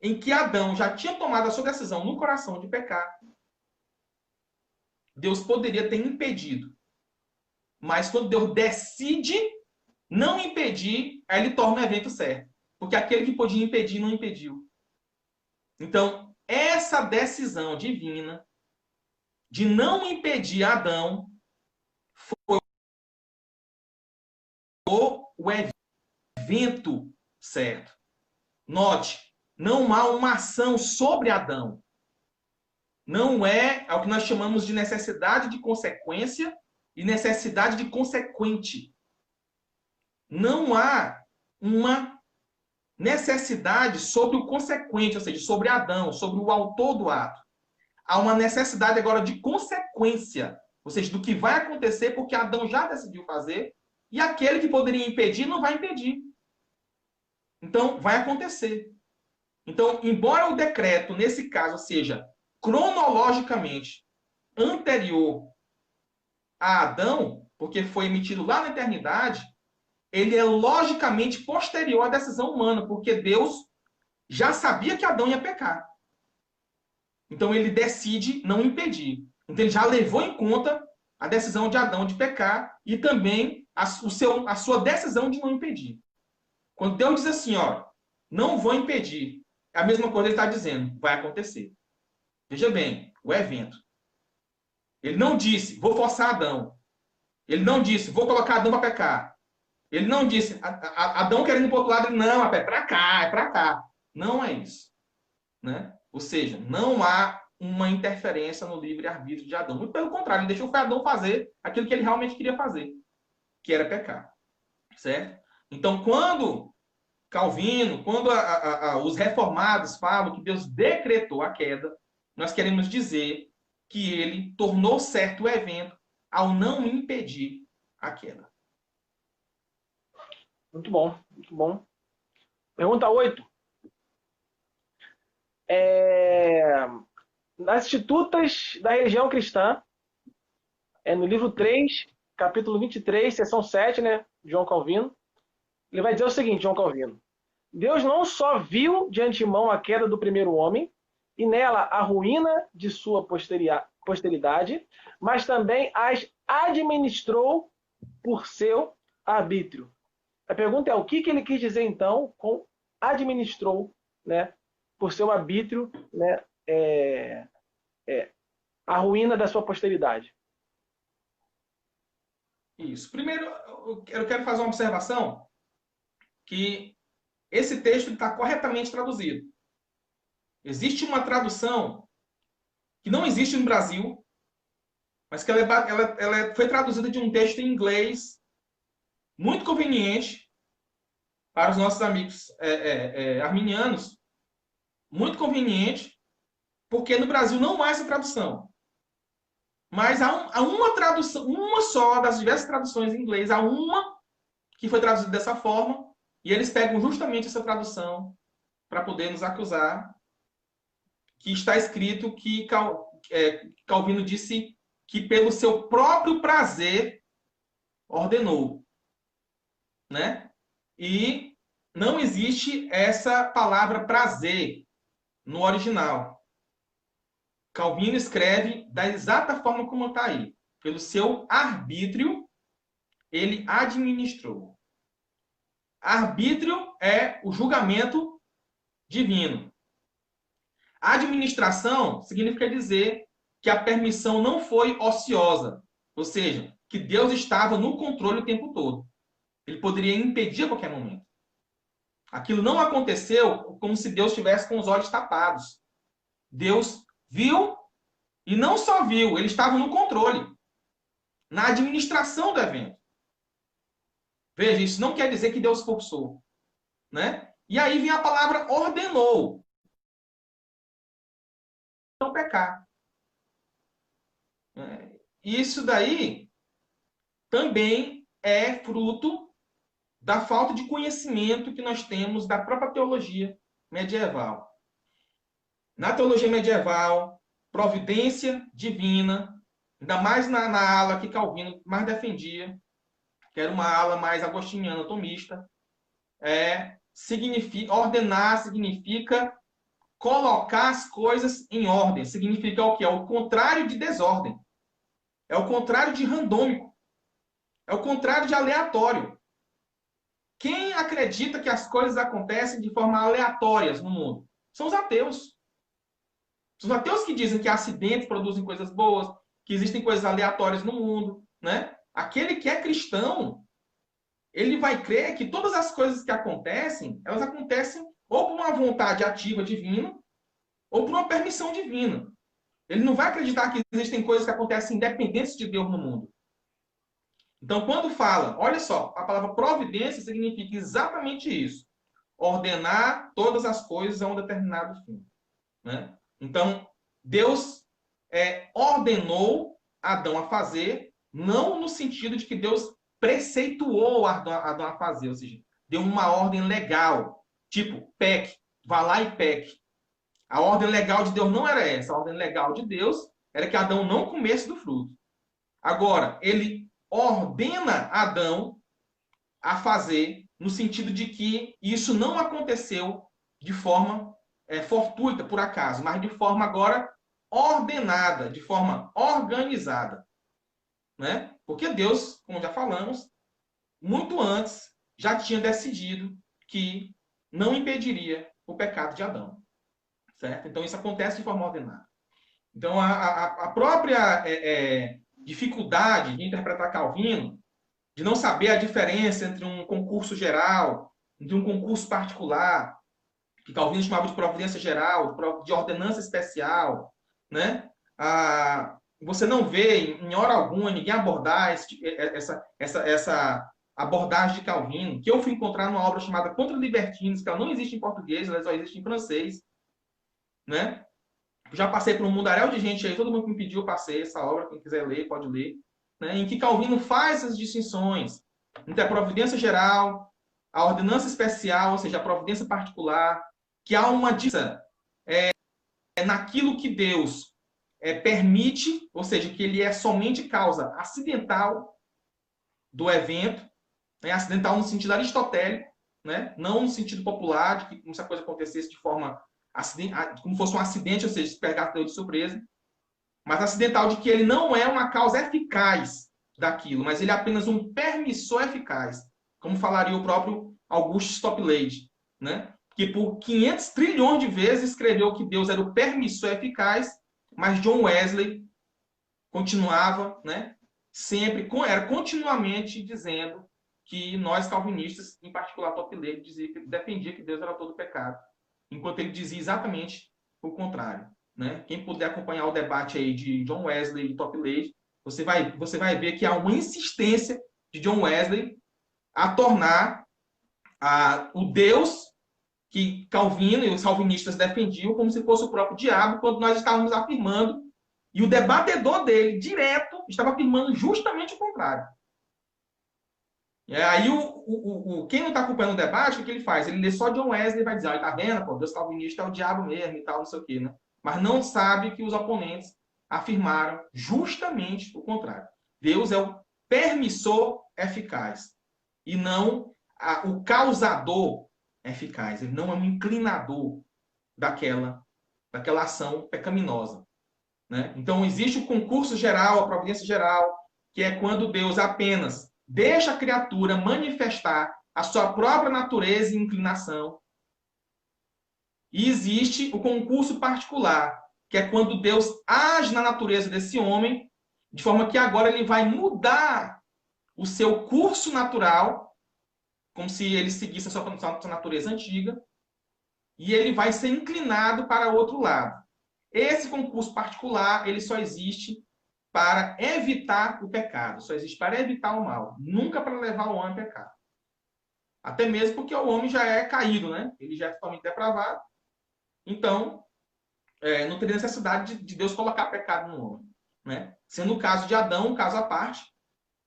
S2: em que Adão já tinha tomado a sua decisão no coração de pecar, Deus poderia ter impedido. Mas quando Deus decide não impedir, aí ele torna o evento certo. Porque aquele que podia impedir, não impediu. Então, essa decisão divina de não impedir Adão foi o evento certo. Note, não há uma ação sobre Adão. Não é o que nós chamamos de necessidade de consequência e necessidade de consequente. Não há uma necessidade sobre o consequente, ou seja, sobre Adão, sobre o autor do ato. Há uma necessidade agora de consequência, ou seja, do que vai acontecer porque Adão já decidiu fazer e aquele que poderia impedir não vai impedir. Então, vai acontecer. Então, embora o decreto, nesse caso, seja cronologicamente anterior a Adão, porque foi emitido lá na eternidade, ele é logicamente posterior à decisão humana, porque Deus já sabia que Adão ia pecar. Então ele decide não impedir. Então ele já levou em conta a decisão de Adão de pecar e também a sua decisão de não impedir. Quando Deus diz assim, ó, não vou impedir, é a mesma coisa que ele está dizendo, vai acontecer. Veja bem, o evento. Ele não disse, vou forçar Adão. Ele não disse, vou colocar Adão para pecar. Ele não disse, Adão querendo ir para o outro lado, não, é para cá, é para cá. Não é isso. Né? Ou seja, não há uma interferência no livre-arbítrio de Adão. Muito pelo contrário, ele deixou o Adão fazer aquilo que ele realmente queria fazer, que era pecar. Certo? Então, quando Calvino, quando os reformados falam que Deus decretou a queda, nós queremos dizer que ele tornou certo o evento ao não impedir a queda.
S1: Muito bom, muito bom. Pergunta 8. Nas Institutas da Religião Cristã, no livro 3, capítulo 23, seção 7, né, João Calvino, ele vai dizer o seguinte, João Calvino: Deus não só viu de antemão a queda do primeiro homem, e nela a ruína de sua posteridade, mas também as administrou por seu arbítrio. A pergunta é, o que ele quis dizer, então, com administrou, né, por seu arbítrio, né, a ruína da sua posteridade?
S2: Isso. Primeiro, eu quero fazer uma observação que esse texto está corretamente traduzido. Existe uma tradução que não existe no Brasil, mas que ela foi traduzida de um texto em inglês muito conveniente para os nossos amigos arminianos, muito conveniente, porque no Brasil não há essa tradução. Mas há uma tradução, uma só das diversas traduções em inglês, há uma que foi traduzida dessa forma, e eles pegam justamente essa tradução para poder nos acusar, que está escrito que Calvino disse que pelo seu próprio prazer ordenou. né? E não existe essa palavra prazer no original. Calvino escreve da exata forma como está aí. Pelo seu arbítrio, ele administrou. Arbítrio é o julgamento divino. Administração significa dizer que a permissão não foi ociosa, ou seja, que Deus estava no controle o tempo todo. Ele poderia impedir a qualquer momento. Aquilo não aconteceu como se Deus estivesse com os olhos tapados. Deus viu e não só viu, ele estava no controle, na administração do evento. Veja, isso não quer dizer que Deus forçou, né? E aí vem a palavra ordenou. Não pecar. Isso daí também é fruto da falta de conhecimento que nós temos da própria teologia medieval. Na teologia medieval, providência divina, ainda mais na ala que Calvino mais defendia, que era uma ala mais agostiniana, tomista, ordenar significa colocar as coisas em ordem. Significa o quê? É o contrário de desordem. É o contrário de randômico. É o contrário de aleatório. Quem acredita que as coisas acontecem de forma aleatórias no mundo? São os ateus. São os ateus que dizem que acidentes produzem coisas boas, que existem coisas aleatórias no mundo, né? Aquele que é cristão, ele vai crer que todas as coisas que acontecem, elas acontecem ou por uma vontade ativa divina, ou por uma permissão divina. Ele não vai acreditar que existem coisas que acontecem independentes de Deus no mundo. Então, quando fala, olha só, a palavra providência significa exatamente isso. Ordenar todas as coisas a um determinado fim, né? Então, Deus ordenou Adão a fazer, não no sentido de que Deus preceituou Adão a fazer, ou seja, deu uma ordem legal, tipo, peque, vá lá e peque. A ordem legal de Deus não era essa. A ordem legal de Deus era que Adão não comesse do fruto. Agora, ele ordena Adão a fazer, no sentido de que isso não aconteceu de forma fortuita, por acaso, mas de forma agora ordenada, de forma organizada. Né? Porque Deus, como já falamos, muito antes já tinha decidido que não impediria o pecado de Adão. Certo? Então, isso acontece de forma ordenada. Então, a própria dificuldade de interpretar Calvino, de não saber a diferença entre um concurso geral, entre um concurso particular, que Calvino chamava de providência geral, de ordenança especial, né? Você não vê, em hora alguma, ninguém abordar essa abordagem de Calvino, que eu fui encontrar numa obra chamada Contra Libertinos, que ela não existe em português, ela só existe em francês, né? Já passei por um mundaréu de gente aí, todo mundo que me pediu, eu passei essa obra, quem quiser ler, pode ler, né? Em que Calvino faz essas distinções entre a providência geral, a ordenança especial, ou seja, a providência particular, que há uma diferença naquilo que Deus permite, ou seja, que ele é somente causa acidental do evento, né? Acidental no sentido aristotélico, né? Não no sentido popular, de que como se a coisa acontecesse de forma como fosse um acidente, ou seja, se pegasse Deus de surpresa, mas acidental de que ele não é uma causa eficaz daquilo, mas ele é apenas um permissor eficaz, como falaria o próprio Augustus Toplady, né? Que por 500 trilhões de vezes escreveu que Deus era o permissor eficaz, mas John Wesley continuava, né? Sempre, era continuamente dizendo que nós calvinistas, em particular Toplady, defendia que Deus era todo pecado, enquanto ele dizia exatamente o contrário, né? Quem puder acompanhar o debate aí de John Wesley e Toplady, você vai ver que há uma insistência de John Wesley a tornar o Deus que Calvino e os calvinistas defendiam como se fosse o próprio diabo, quando nós estávamos afirmando, e o debatedor dele, direto, estava afirmando justamente o contrário. Aí quem não está acompanhando o debate, o que ele faz? Ele lê só John Wesley e vai dizer, tá vendo, pô, Deus calvinista é o diabo mesmo e tal, não sei o quê, né? Mas não sabe que os oponentes afirmaram justamente o contrário. Deus é o permissor eficaz e não o causador eficaz, ele não é um inclinador daquela ação pecaminosa. Né? Então, existe o concurso geral, a providência geral, que é quando Deus apenas deixa a criatura manifestar a sua própria natureza e inclinação. E existe o concurso particular, que é quando Deus age na natureza desse homem, de forma que agora ele vai mudar o seu curso natural, como se ele seguisse a sua natureza antiga, e ele vai ser inclinado para outro lado. Esse concurso particular, ele só existe para evitar o pecado, só existe para evitar o mal, nunca para levar o homem a pecar. Até mesmo porque o homem já é caído, né? Ele já é totalmente depravado. Então, não teria necessidade de Deus colocar pecado no homem. Né? Sendo o caso de Adão, um caso à parte,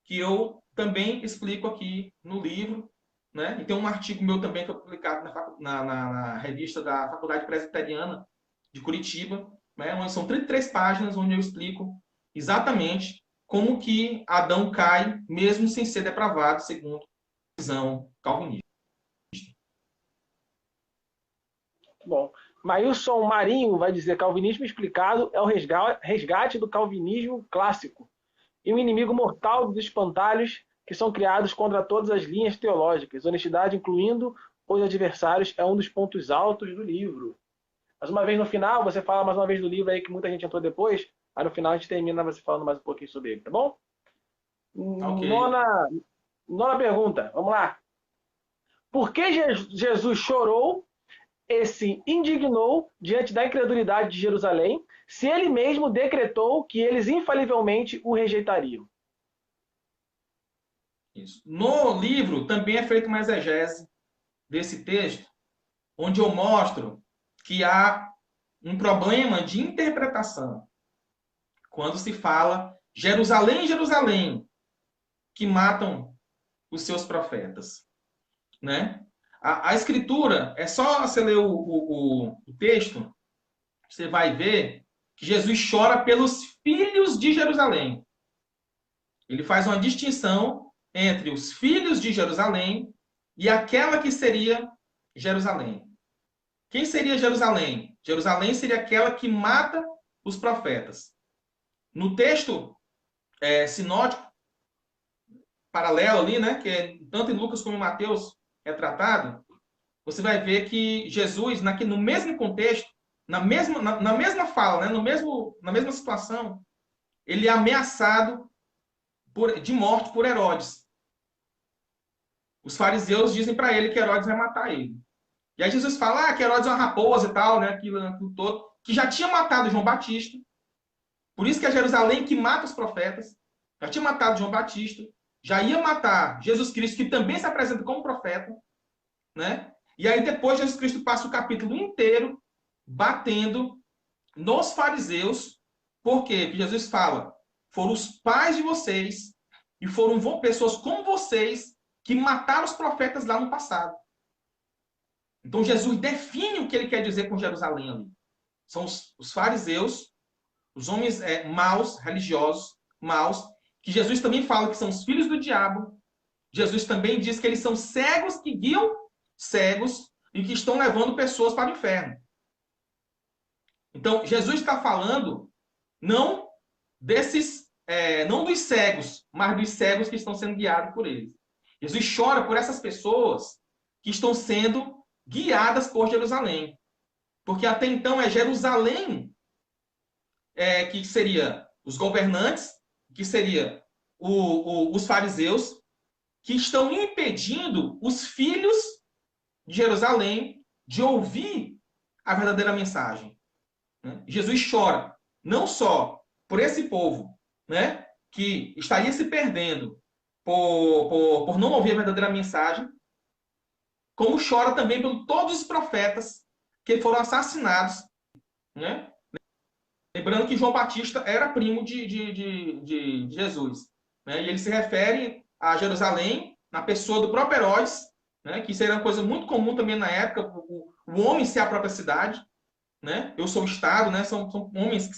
S2: que eu também explico aqui no livro. Né? E tem um artigo meu também que foi publicado na revista da Faculdade Presbiteriana de Curitiba, né? Onde são 33 páginas, onde eu explico exatamente como que Adão cai, mesmo sem ser depravado, segundo a visão calvinista.
S1: Bom, Maílson Marinho vai dizer: calvinismo explicado é o resgate do calvinismo clássico e o inimigo mortal dos espantalhos que são criados contra todas as linhas teológicas. Honestidade, incluindo os adversários, é um dos pontos altos do livro. Mais uma vez no final, você fala mais uma vez do livro aí que muita gente entrou depois, aí no final a gente termina você falando mais um pouquinho sobre ele, tá bom?
S2: Okay.
S1: Nona pergunta, vamos lá. Por que Jesus chorou e se indignou diante da incredulidade de Jerusalém, se ele mesmo decretou que eles infalivelmente o rejeitariam?
S2: Isso. No livro também é feita uma exegese desse texto, onde eu mostro que há um problema de interpretação quando se fala Jerusalém, Jerusalém, que matam os seus profetas. Né? A escritura, é só você ler o texto, você vai ver que Jesus chora pelos filhos de Jerusalém. Ele faz uma distinção entre os filhos de Jerusalém e aquela que seria Jerusalém. Quem seria Jerusalém? Jerusalém seria aquela que mata os profetas. No texto sinótico, paralelo ali, né, que é tanto em Lucas como em Mateus é tratado, você vai ver que Jesus, no mesmo contexto, na mesma fala, né, na mesma situação, ele é ameaçado de morte por Herodes. Os fariseus dizem para ele que Herodes vai matar ele. E aí Jesus fala que Herodes é uma raposa e tal, né, aquilo todo, que já tinha matado João Batista. Por isso que é Jerusalém que mata os profetas. Já tinha matado João Batista. Já ia matar Jesus Cristo, que também se apresenta como profeta. Né? E aí depois Jesus Cristo passa o capítulo inteiro batendo nos fariseus. Por quê? Porque Jesus fala: foram os pais de vocês e foram pessoas como vocês que mataram os profetas lá no passado. Então Jesus define o que ele quer dizer com Jerusalém ali. São os fariseus, os homens maus, religiosos, maus, que Jesus também fala que são os filhos do diabo. Jesus também diz que eles são cegos que guiam cegos e que estão levando pessoas para o inferno. Então, Jesus está falando não dos cegos, mas dos cegos que estão sendo guiados por eles. Jesus chora por essas pessoas que estão sendo guiadas por Jerusalém. Porque até então é Jerusalém que seria os governantes, que seria os fariseus, que estão impedindo os filhos de Jerusalém de ouvir a verdadeira mensagem. Né? Jesus chora não só por esse povo, né, que estaria se perdendo por não ouvir a verdadeira mensagem, como chora também por todos os profetas que foram assassinados. Né? Lembrando que João Batista era primo de Jesus. Né? E ele se refere a Jerusalém na pessoa do próprio Herodes, né? Que isso era uma coisa muito comum também na época, o homem ser a própria cidade. Né? Eu sou o Estado, né? São homens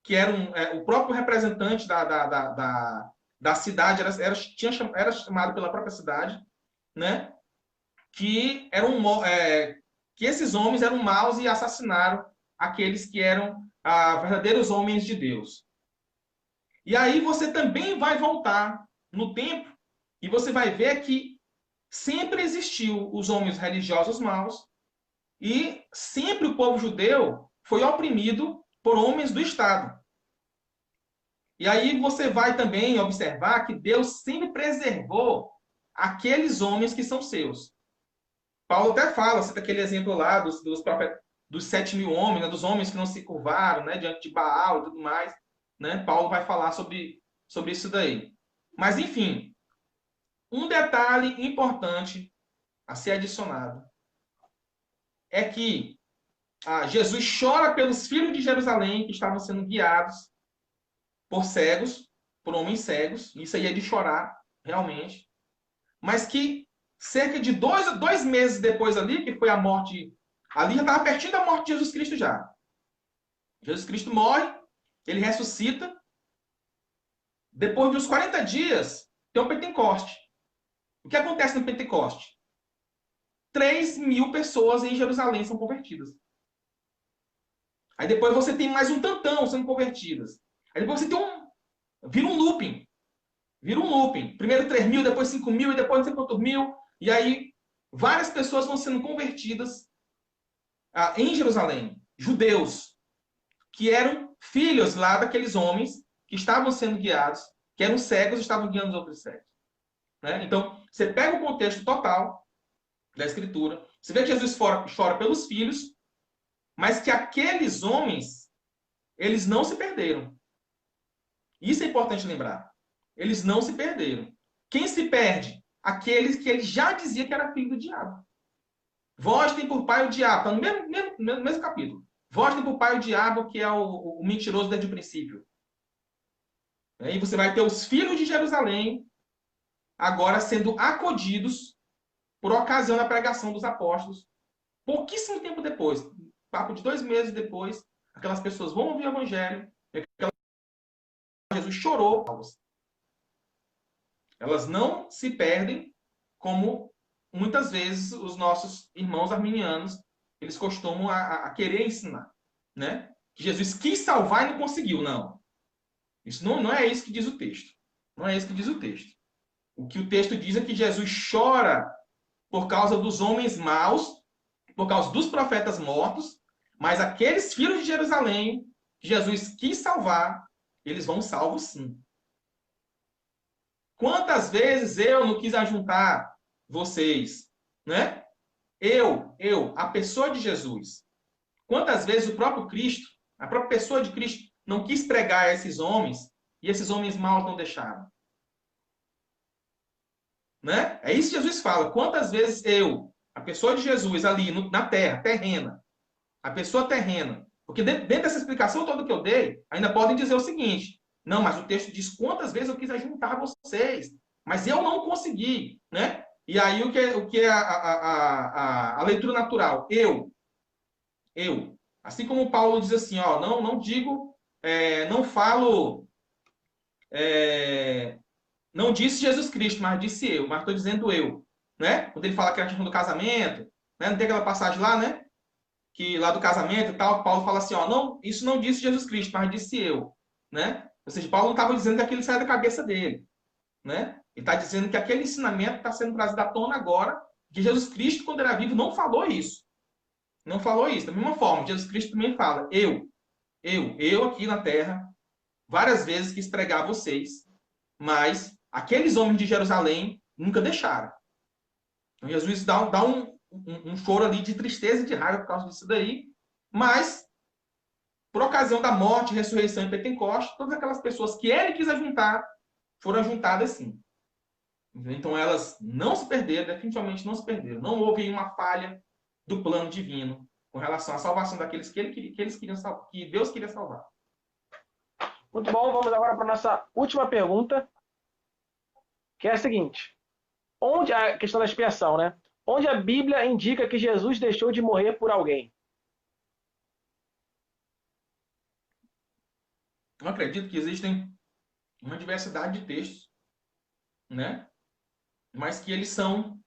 S2: que eram o próprio representante da cidade, era chamado pela própria cidade. Né? que que esses homens eram maus e assassinaram aqueles que eram verdadeiros homens de Deus. E aí você também vai voltar no tempo e você vai ver que sempre existiu os homens religiosos maus e sempre o povo judeu foi oprimido por homens do Estado. E aí você vai também observar que Deus sempre preservou aqueles homens que são seus. Paulo até fala, cita aquele exemplo lá dos profetas, dos 7.000 homens, né, dos homens que não se curvaram, né, diante de Baal e tudo mais. Né? Paulo vai falar sobre isso daí. Mas, enfim, um detalhe importante a ser adicionado é que Jesus chora pelos filhos de Jerusalém que estavam sendo guiados por cegos, por homens cegos. Isso aí é de chorar, realmente. Mas que cerca de dois meses depois ali, que foi a morte, ali já estava pertinho da morte de Jesus Cristo já. Jesus Cristo morre, ele ressuscita. Depois de uns 40 dias, tem o Pentecoste. O que acontece no Pentecoste? 3.000 pessoas em Jerusalém são convertidas. Aí depois você tem mais um tantão sendo convertidas. Aí depois você tem vira um looping. Vira um looping. Primeiro 3.000, depois 5.000, e depois não sei quantos mil. E aí várias pessoas vão sendo convertidas em Jerusalém. Judeus, que eram filhos lá daqueles homens que estavam sendo guiados, que eram cegos e estavam guiando os outros cegos. Né? Então, você pega o contexto total da Escritura, você vê que Jesus chora pelos filhos, mas que aqueles homens, eles não se perderam. Isso é importante lembrar. Eles não se perderam. Quem se perde? Aqueles que ele já dizia que era filho do diabo. Vós tem por pai o diabo. Está no mesmo capítulo. Vós tem por pai o diabo, que é o mentiroso desde o princípio. E você vai ter os filhos de Jerusalém agora sendo acodidos por ocasião da pregação dos apóstolos. Pouquíssimo tempo depois, papo de 2 meses depois, aquelas pessoas vão ouvir o evangelho, e Jesus chorou. Elas não se perdem como muitas vezes os nossos irmãos arminianos eles costumam a querer ensinar, né? Que Jesus quis salvar e não conseguiu, não. Isso não é isso que diz o texto. Não é isso que diz o texto. O que o texto diz é que Jesus chora por causa dos homens maus, por causa dos profetas mortos, mas aqueles filhos de Jerusalém que Jesus quis salvar, eles vão salvos sim. Quantas vezes eu não quis ajuntar vocês, né? A pessoa de Jesus. Quantas vezes o próprio Cristo, a própria pessoa de Cristo, não quis pregar a esses homens e esses homens maus não deixaram? Né? É isso que Jesus fala. Quantas vezes a pessoa de Jesus ali na terra, terrena, a pessoa terrena, porque dentro dessa explicação toda que eu dei, ainda podem dizer o seguinte: não, mas o texto diz quantas vezes eu quis ajuntar vocês, mas eu não consegui, né? E aí o que é a leitura natural? Assim como Paulo diz assim, ó, não digo, não falo, não disse Jesus Cristo, mas disse eu, mas estou dizendo eu, né? Quando ele fala que é a questão do casamento, né? Não tem aquela passagem lá, né? Que lá do casamento e tal, Paulo fala assim, ó, não, isso não disse Jesus Cristo, mas disse eu, né? Ou seja, Paulo não estava dizendo que aquilo sai da cabeça dele, né? Ele está dizendo que aquele ensinamento está sendo trazido à tona agora, que Jesus Cristo, quando era vivo, não falou isso. Não falou isso. Da mesma forma, Jesus Cristo também fala, eu aqui na terra, várias vezes quis pregar a vocês, mas aqueles homens de Jerusalém nunca deixaram. Então, Jesus dá um choro ali de tristeza e de raiva por causa disso daí, mas, por ocasião da morte, ressurreição e Pentecostes, todas aquelas pessoas que ele quis ajuntar, foram ajuntadas sim. Então, elas não se perderam, definitivamente não se perderam. Não houve uma falha do plano divino com relação à salvação daqueles que eles queriam salvar, que Deus queria salvar.
S1: Muito bom, vamos agora para a nossa última pergunta, que é a seguinte. Onde a questão da expiação, né? Onde a Bíblia indica que Jesus deixou de morrer por alguém?
S2: Eu acredito que existem uma diversidade de textos, né? Mas que eles são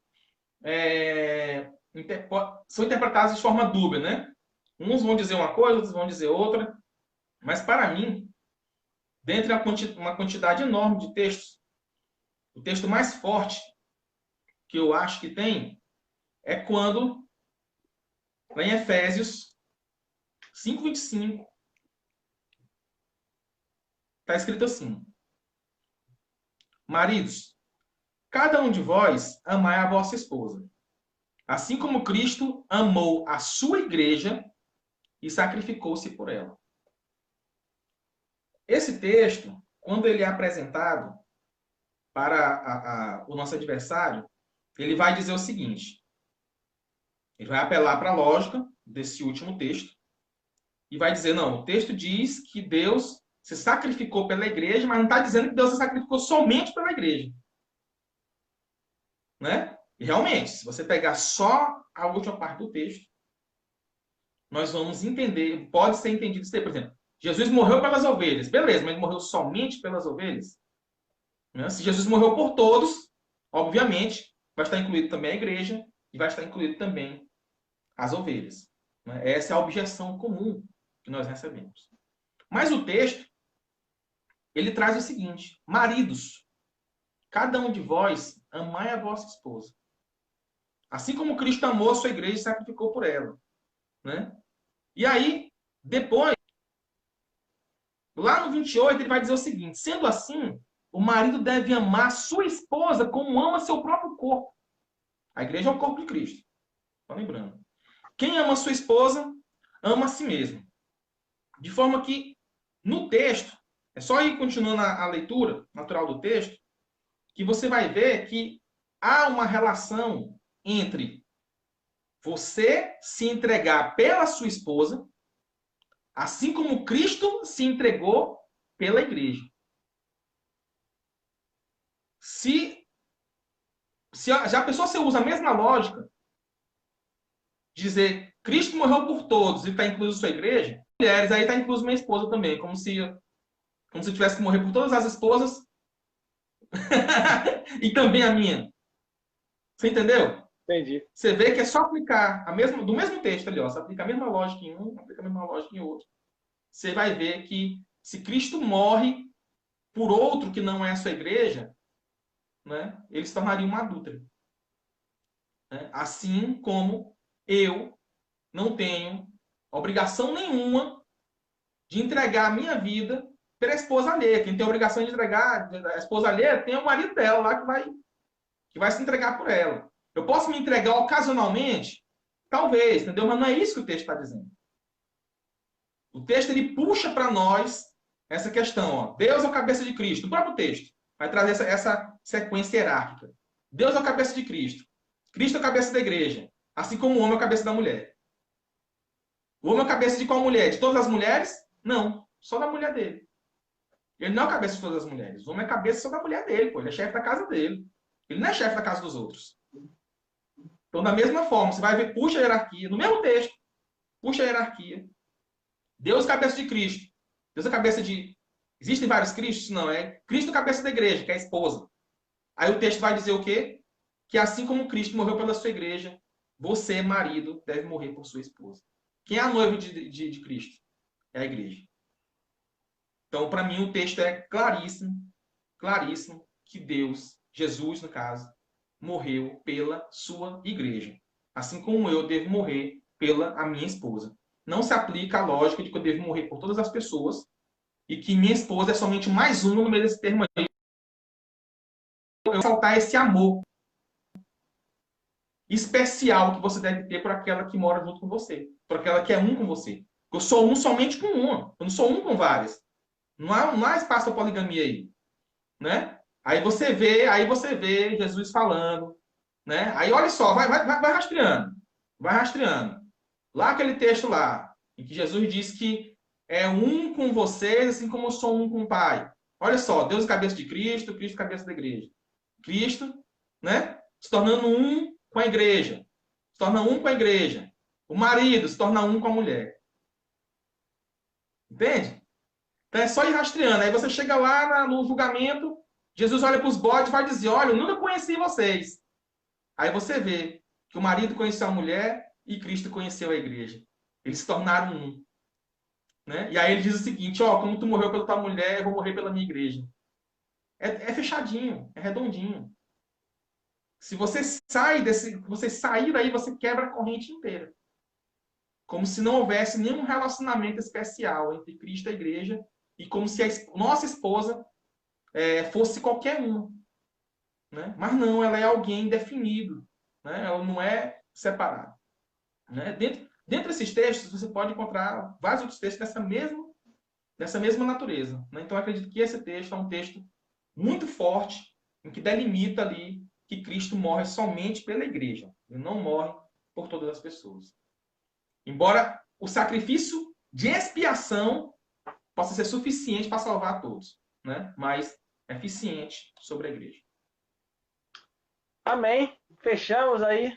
S2: são interpretadas de forma dúbia, né? Uns vão dizer uma coisa, outros vão dizer outra. Mas, para mim, dentre uma quantidade enorme de textos, o texto mais forte que eu acho que tem é quando, lá em Efésios 5:25, está escrito assim: Maridos, cada um de vós amai a vossa esposa, assim como Cristo amou a sua igreja e sacrificou-se por ela. Esse texto, quando ele é apresentado para o nosso adversário, ele vai dizer o seguinte: ele vai apelar para a lógica desse último texto e vai dizer, não, o texto diz que Deus se sacrificou pela igreja, mas não está dizendo que Deus se sacrificou somente pela igreja. Né? E realmente, se você pegar só a última parte do texto, nós vamos entender, pode ser entendido isso aí. Por exemplo, Jesus morreu pelas ovelhas. Beleza, mas ele morreu somente pelas ovelhas? Né? Se Jesus morreu por todos, obviamente, vai estar incluído também a igreja e vai estar incluído também as ovelhas. Né? Essa é a objeção comum que nós recebemos. Mas o texto, ele traz o seguinte: maridos, cada um de vós amai a vossa esposa. Assim como Cristo amou a sua igreja e sacrificou por ela. Né? E aí, depois, lá no 28, ele vai dizer o seguinte: sendo assim, o marido deve amar sua esposa como ama seu próprio corpo. A igreja é o corpo de Cristo. Está lembrando? Quem ama sua esposa, ama a si mesmo. De forma que, no texto, é só ir continuando a leitura natural do texto, que você vai ver que há uma relação entre você se entregar pela sua esposa, assim como Cristo se entregou pela igreja. Se já a pessoa, você usa a mesma lógica, dizer Cristo morreu por todos e está incluso sua igreja, mulheres, aí está incluso minha esposa também, como se eu tivesse que morrer por todas as esposas e também a minha. Você entendeu?
S1: Entendi.
S2: Você vê que é só aplicar do mesmo texto ali, ó, você aplica a mesma lógica em um, aplica a mesma lógica em outro. Você vai ver que se Cristo morre por outro que não é a sua igreja, né, ele se tornaria uma adúltera. Né? Assim como eu não tenho obrigação nenhuma de entregar a minha vida pela esposa alheia. Quem tem obrigação de entregar a esposa alheia tem o marido dela lá que vai se entregar por ela. Eu posso me entregar ocasionalmente? Talvez, entendeu? Mas não é isso que o texto está dizendo. O texto ele puxa para nós essa questão. Ó. Deus é o cabeça de Cristo. O próprio texto vai trazer essa sequência hierárquica. Deus é o cabeça de Cristo. Cristo é o cabeça da igreja. Assim como o homem é o cabeça da mulher. O homem é o cabeça de qual mulher? De todas as mulheres? Não. Só da mulher dele. Ele não é o cabeça de todas as mulheres. O homem é cabeça só da mulher dele. Pô. Ele é chefe da casa dele. Ele não é chefe da casa dos outros. Então, da mesma forma, você vai ver, puxa a hierarquia. No mesmo texto, puxa a hierarquia. Deus é cabeça de Cristo. Deus é cabeça de... Existem vários Cristos? Não. É Cristo é cabeça da igreja, que é a esposa. Aí o texto vai dizer o quê? Que assim como Cristo morreu pela sua igreja, você, marido, deve morrer por sua esposa. Quem é a noiva de Cristo? É a igreja. Então, para mim, o texto é claríssimo, claríssimo, que Deus, Jesus, no caso, morreu pela sua igreja. Assim como eu devo morrer pela a minha esposa. Não se aplica a lógica de que eu devo morrer por todas as pessoas e que minha esposa é somente mais uma no meio desse termo aí. Eu faltar esse amor especial que você deve ter por aquela que mora junto com você, por aquela que é um com você. Eu sou um somente com uma, eu não sou um com várias. Não há espaço para poligamia aí, né? Aí você vê Jesus falando, né? Aí olha só, vai rastreando, vai rastreando. Lá aquele texto lá, em que Jesus diz que é um com vocês, assim como eu sou um com o Pai. Olha só, Deus é cabeça de Cristo, Cristo é cabeça da igreja. Cristo, né? Se tornando um com a igreja. Se torna um com a igreja. O marido se torna um com a mulher. Entende? Então é só ir rastreando. Aí você chega lá no julgamento, Jesus olha para os bodes e vai dizer: olha, eu nunca conheci vocês. Aí você vê que o marido conheceu a mulher e Cristo conheceu a igreja. Eles se tornaram um. Né? E aí ele diz o seguinte, ó, como tu morreu pela tua mulher, eu vou morrer pela minha igreja. É fechadinho, é redondinho. Se você sair daí, você quebra a corrente inteira. Como se não houvesse nenhum relacionamento especial entre Cristo e a igreja, e como se a nossa esposa fosse qualquer um. Né? Mas não, ela é alguém definido. Né? Ela não é separada. Né? Dentro desses textos, você pode encontrar vários outros textos dessa mesma natureza. Né? Então, eu acredito que esse texto é um texto muito forte, em que delimita ali que Cristo morre somente pela igreja. Ele não morre por todas as pessoas. Embora o sacrifício de expiação possa ser suficiente para salvar todos, né? Mas é eficiente sobre a igreja.
S1: Amém. Fechamos aí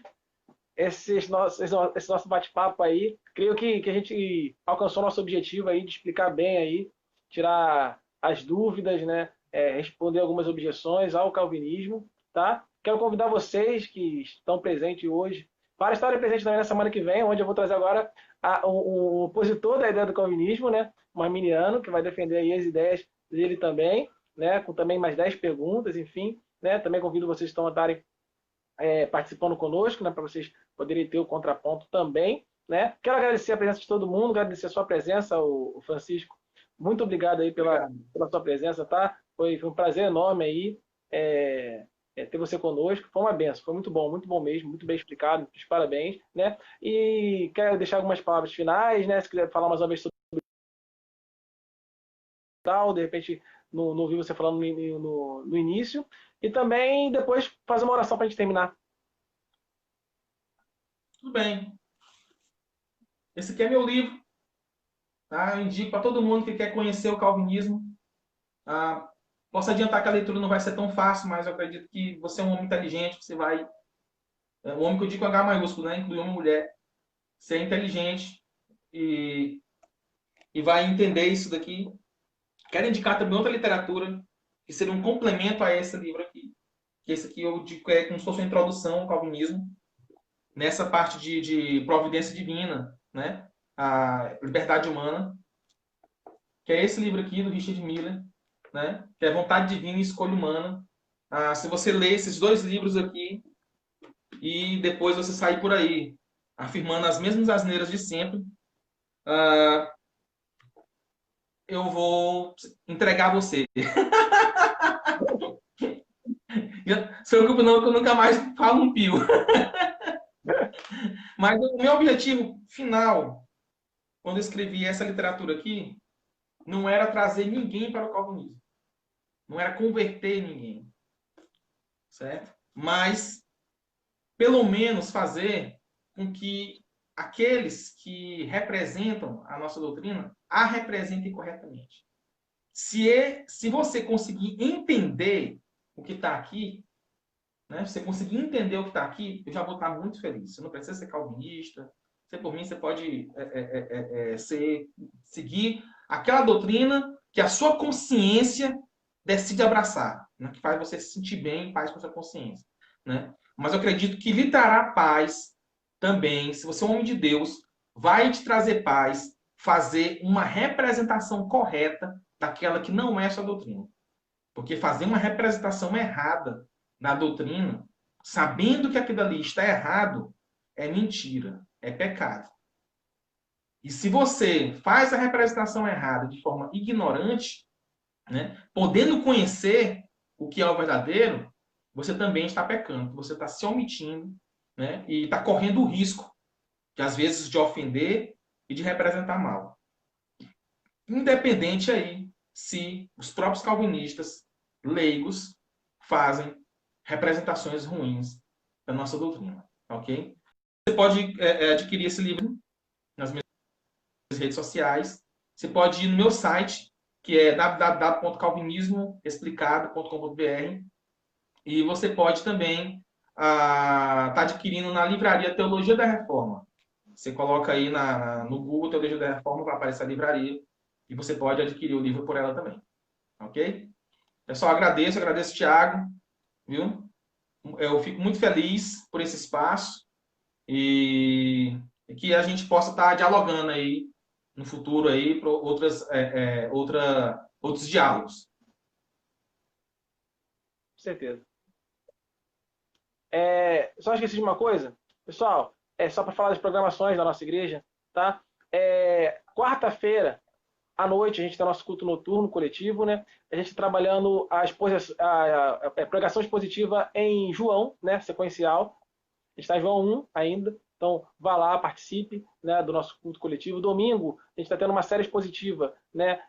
S1: esse nosso bate-papo aí. Creio que a gente alcançou nosso objetivo aí de explicar bem aí, tirar as dúvidas, né? Responder algumas objeções ao calvinismo, tá? Quero convidar vocês que estão presentes hoje para estarem presentes também na semana que vem, onde eu vou trazer agora o opositor da ideia do calvinismo, né? Um arminiano que vai defender aí as ideias dele também, né? Com também mais 10 perguntas, enfim, né? Também convido vocês que estão a estarem participando conosco, né, para vocês poderem ter o contraponto também. Né? Quero agradecer a presença de todo mundo, agradecer a sua presença, o Francisco. Muito obrigado aí
S2: Obrigado.
S1: pela sua presença, tá? Foi um prazer enorme aí ter você conosco. Foi uma benção, foi muito bom mesmo, muito bem explicado, muitos parabéns. Né? E quero deixar algumas palavras finais, né? Se quiser falar mais uma vez sobre tal, de repente não ouvi você falando no início. E também depois fazer uma oração para a gente terminar.
S2: Tudo bem. Esse aqui é meu livro. Tá? Eu indico para todo mundo que quer conhecer o calvinismo. Ah, posso adiantar que a leitura não vai ser tão fácil, mas eu acredito que você é um homem inteligente, você vai... Um homem que eu digo com H maiúsculo, né? Inclui uma mulher. Você é inteligente e, e vai entender isso daqui. Quero indicar também outra literatura que seria um complemento a esse livro aqui. Que esse aqui eu digo é como se fosse uma introdução ao calvinismo, nessa parte de providência divina, né? A liberdade humana, que é esse livro aqui do Richard Miller, né? Que é Vontade Divina e Escolha Humana. Se você ler esses dois livros aqui e depois você sair por aí afirmando as mesmas asneiras de sempre, eu vou entregar você. Se preocupe não, que eu nunca mais falo um pio. Mas o meu objetivo final, quando eu escrevi essa literatura aqui, não era trazer ninguém para o calvinismo. Não era converter ninguém. Certo? Mas, pelo menos, fazer com que aqueles que representam a nossa doutrina a representem corretamente. Se você conseguir entender o que está aqui, né? Se você conseguir entender o que está aqui, eu já vou estar muito feliz. Você não precisa ser calvinista. Você, por mim, você pode seguir aquela doutrina que a sua consciência decide abraçar, né? Que faz você se sentir bem em paz com a sua consciência. Né? Mas eu acredito que lhe trará paz também, se você é um homem de Deus, vai te trazer paz fazer uma representação correta daquela que não é a sua doutrina. Porque fazer uma representação errada na doutrina, sabendo que aquilo ali está errado, é mentira, é pecado. E se você faz a representação errada de forma ignorante, né, podendo conhecer o que é o verdadeiro, você também está pecando, você está se omitindo, né, e está correndo o risco, de, às vezes, de ofender e de representar mal. Independente aí se os próprios calvinistas leigos fazem representações ruins da nossa doutrina, ok? Você pode adquirir esse livro nas minhas redes sociais. Você pode ir no meu site, que é www.calvinismoexplicado.com.br, e você pode também estar adquirindo na livraria Teologia da Reforma. Você coloca aí no Google Teologia da Reforma, vai aparecer a livraria, e você pode adquirir o livro por ela também. Ok? Pessoal, agradeço o Thiago, viu? Eu fico muito feliz por esse espaço e que a gente possa estar dialogando aí no futuro aí para outros diálogos.
S1: Com certeza. Só esqueci de uma coisa. Pessoal, só para falar das programações da nossa igreja, tá? Quarta-feira, à noite, a gente tem nosso culto noturno coletivo, né? A gente está trabalhando a pregação expositiva em João, né? Sequencial. A gente está em João 1 ainda. Então, vá lá, participe, né, do nosso culto coletivo. Domingo, a gente está tendo uma série expositiva, né,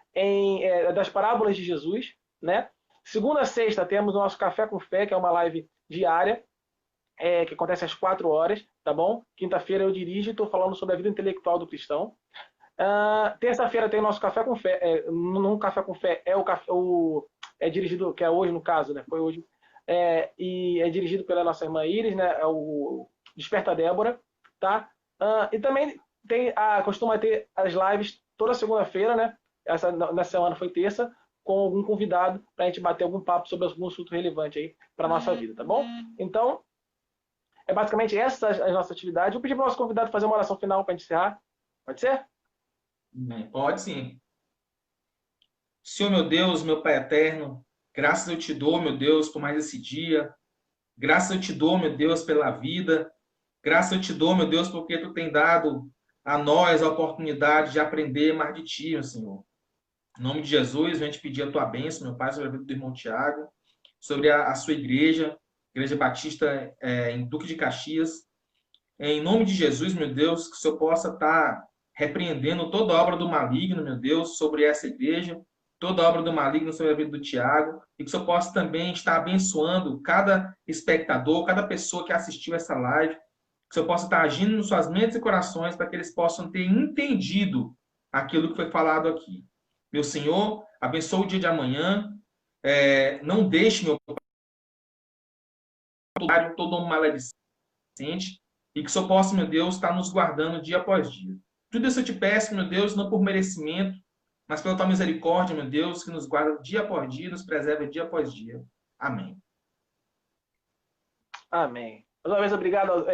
S1: das parábolas de Jesus, né? Segunda a sexta, temos o nosso Café com Fé, que é uma live diária, que acontece às 4 horas, tá bom? Quinta-feira eu dirijo e estou falando sobre a vida intelectual do cristão. Terça-feira tem o nosso Café com Fé. No Café com Fé é dirigido, que é hoje no caso, né? Foi hoje. E é dirigido pela nossa irmã Iris, né? É o Desperta Débora, tá? E também costuma ter as lives toda segunda-feira, né? Nessa semana foi terça, com algum convidado para a gente bater algum papo sobre algum assunto relevante aí para nossa vida, tá bom? Então, basicamente essas as nossas atividades. Vou pedir para o nosso convidado fazer uma oração final para a gente encerrar. Pode ser?
S2: Pode sim. Senhor, meu Deus, meu Pai eterno, graças eu te dou, meu Deus, por mais esse dia. Graças eu te dou, meu Deus, pela vida. Graças eu te dou, meu Deus, porque tu tem dado a nós a oportunidade de aprender mais de ti, meu Senhor. Em nome de Jesus, venho te pedir a tua bênção, meu Pai, sobre a vida do irmão Tiago, sobre a sua igreja, Igreja Batista em Duque de Caxias. Em nome de Jesus, meu Deus, que o Senhor possa estar repreendendo toda obra do maligno, meu Deus, sobre essa igreja, toda obra do maligno sobre a vida do Tiago, e que o Senhor possa também estar abençoando cada espectador, cada pessoa que assistiu essa live, que o Senhor possa estar agindo nas suas mentes e corações para que eles possam ter entendido aquilo que foi falado aqui. Meu Senhor, abençoe o dia de amanhã, não deixe, meu Pai, todo mundo maledicente, e que o Senhor possa, meu Deus, estar nos guardando dia após dia. Tudo isso eu te peço, meu Deus, não por merecimento, mas pela tua misericórdia, meu Deus, que nos guarda dia após dia, nos preserva dia após dia. Amém.
S1: Amém. Mais uma vez, obrigado,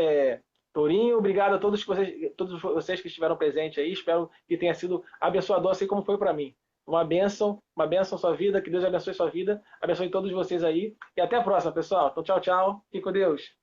S1: Tourinho. Obrigado a todos vocês que estiveram presentes aí. Espero que tenha sido abençoador, assim como foi para mim. Uma bênção à sua vida. Que Deus abençoe sua vida. Abençoe todos vocês aí. E até a próxima, pessoal. Então, tchau, tchau. Fique com Deus.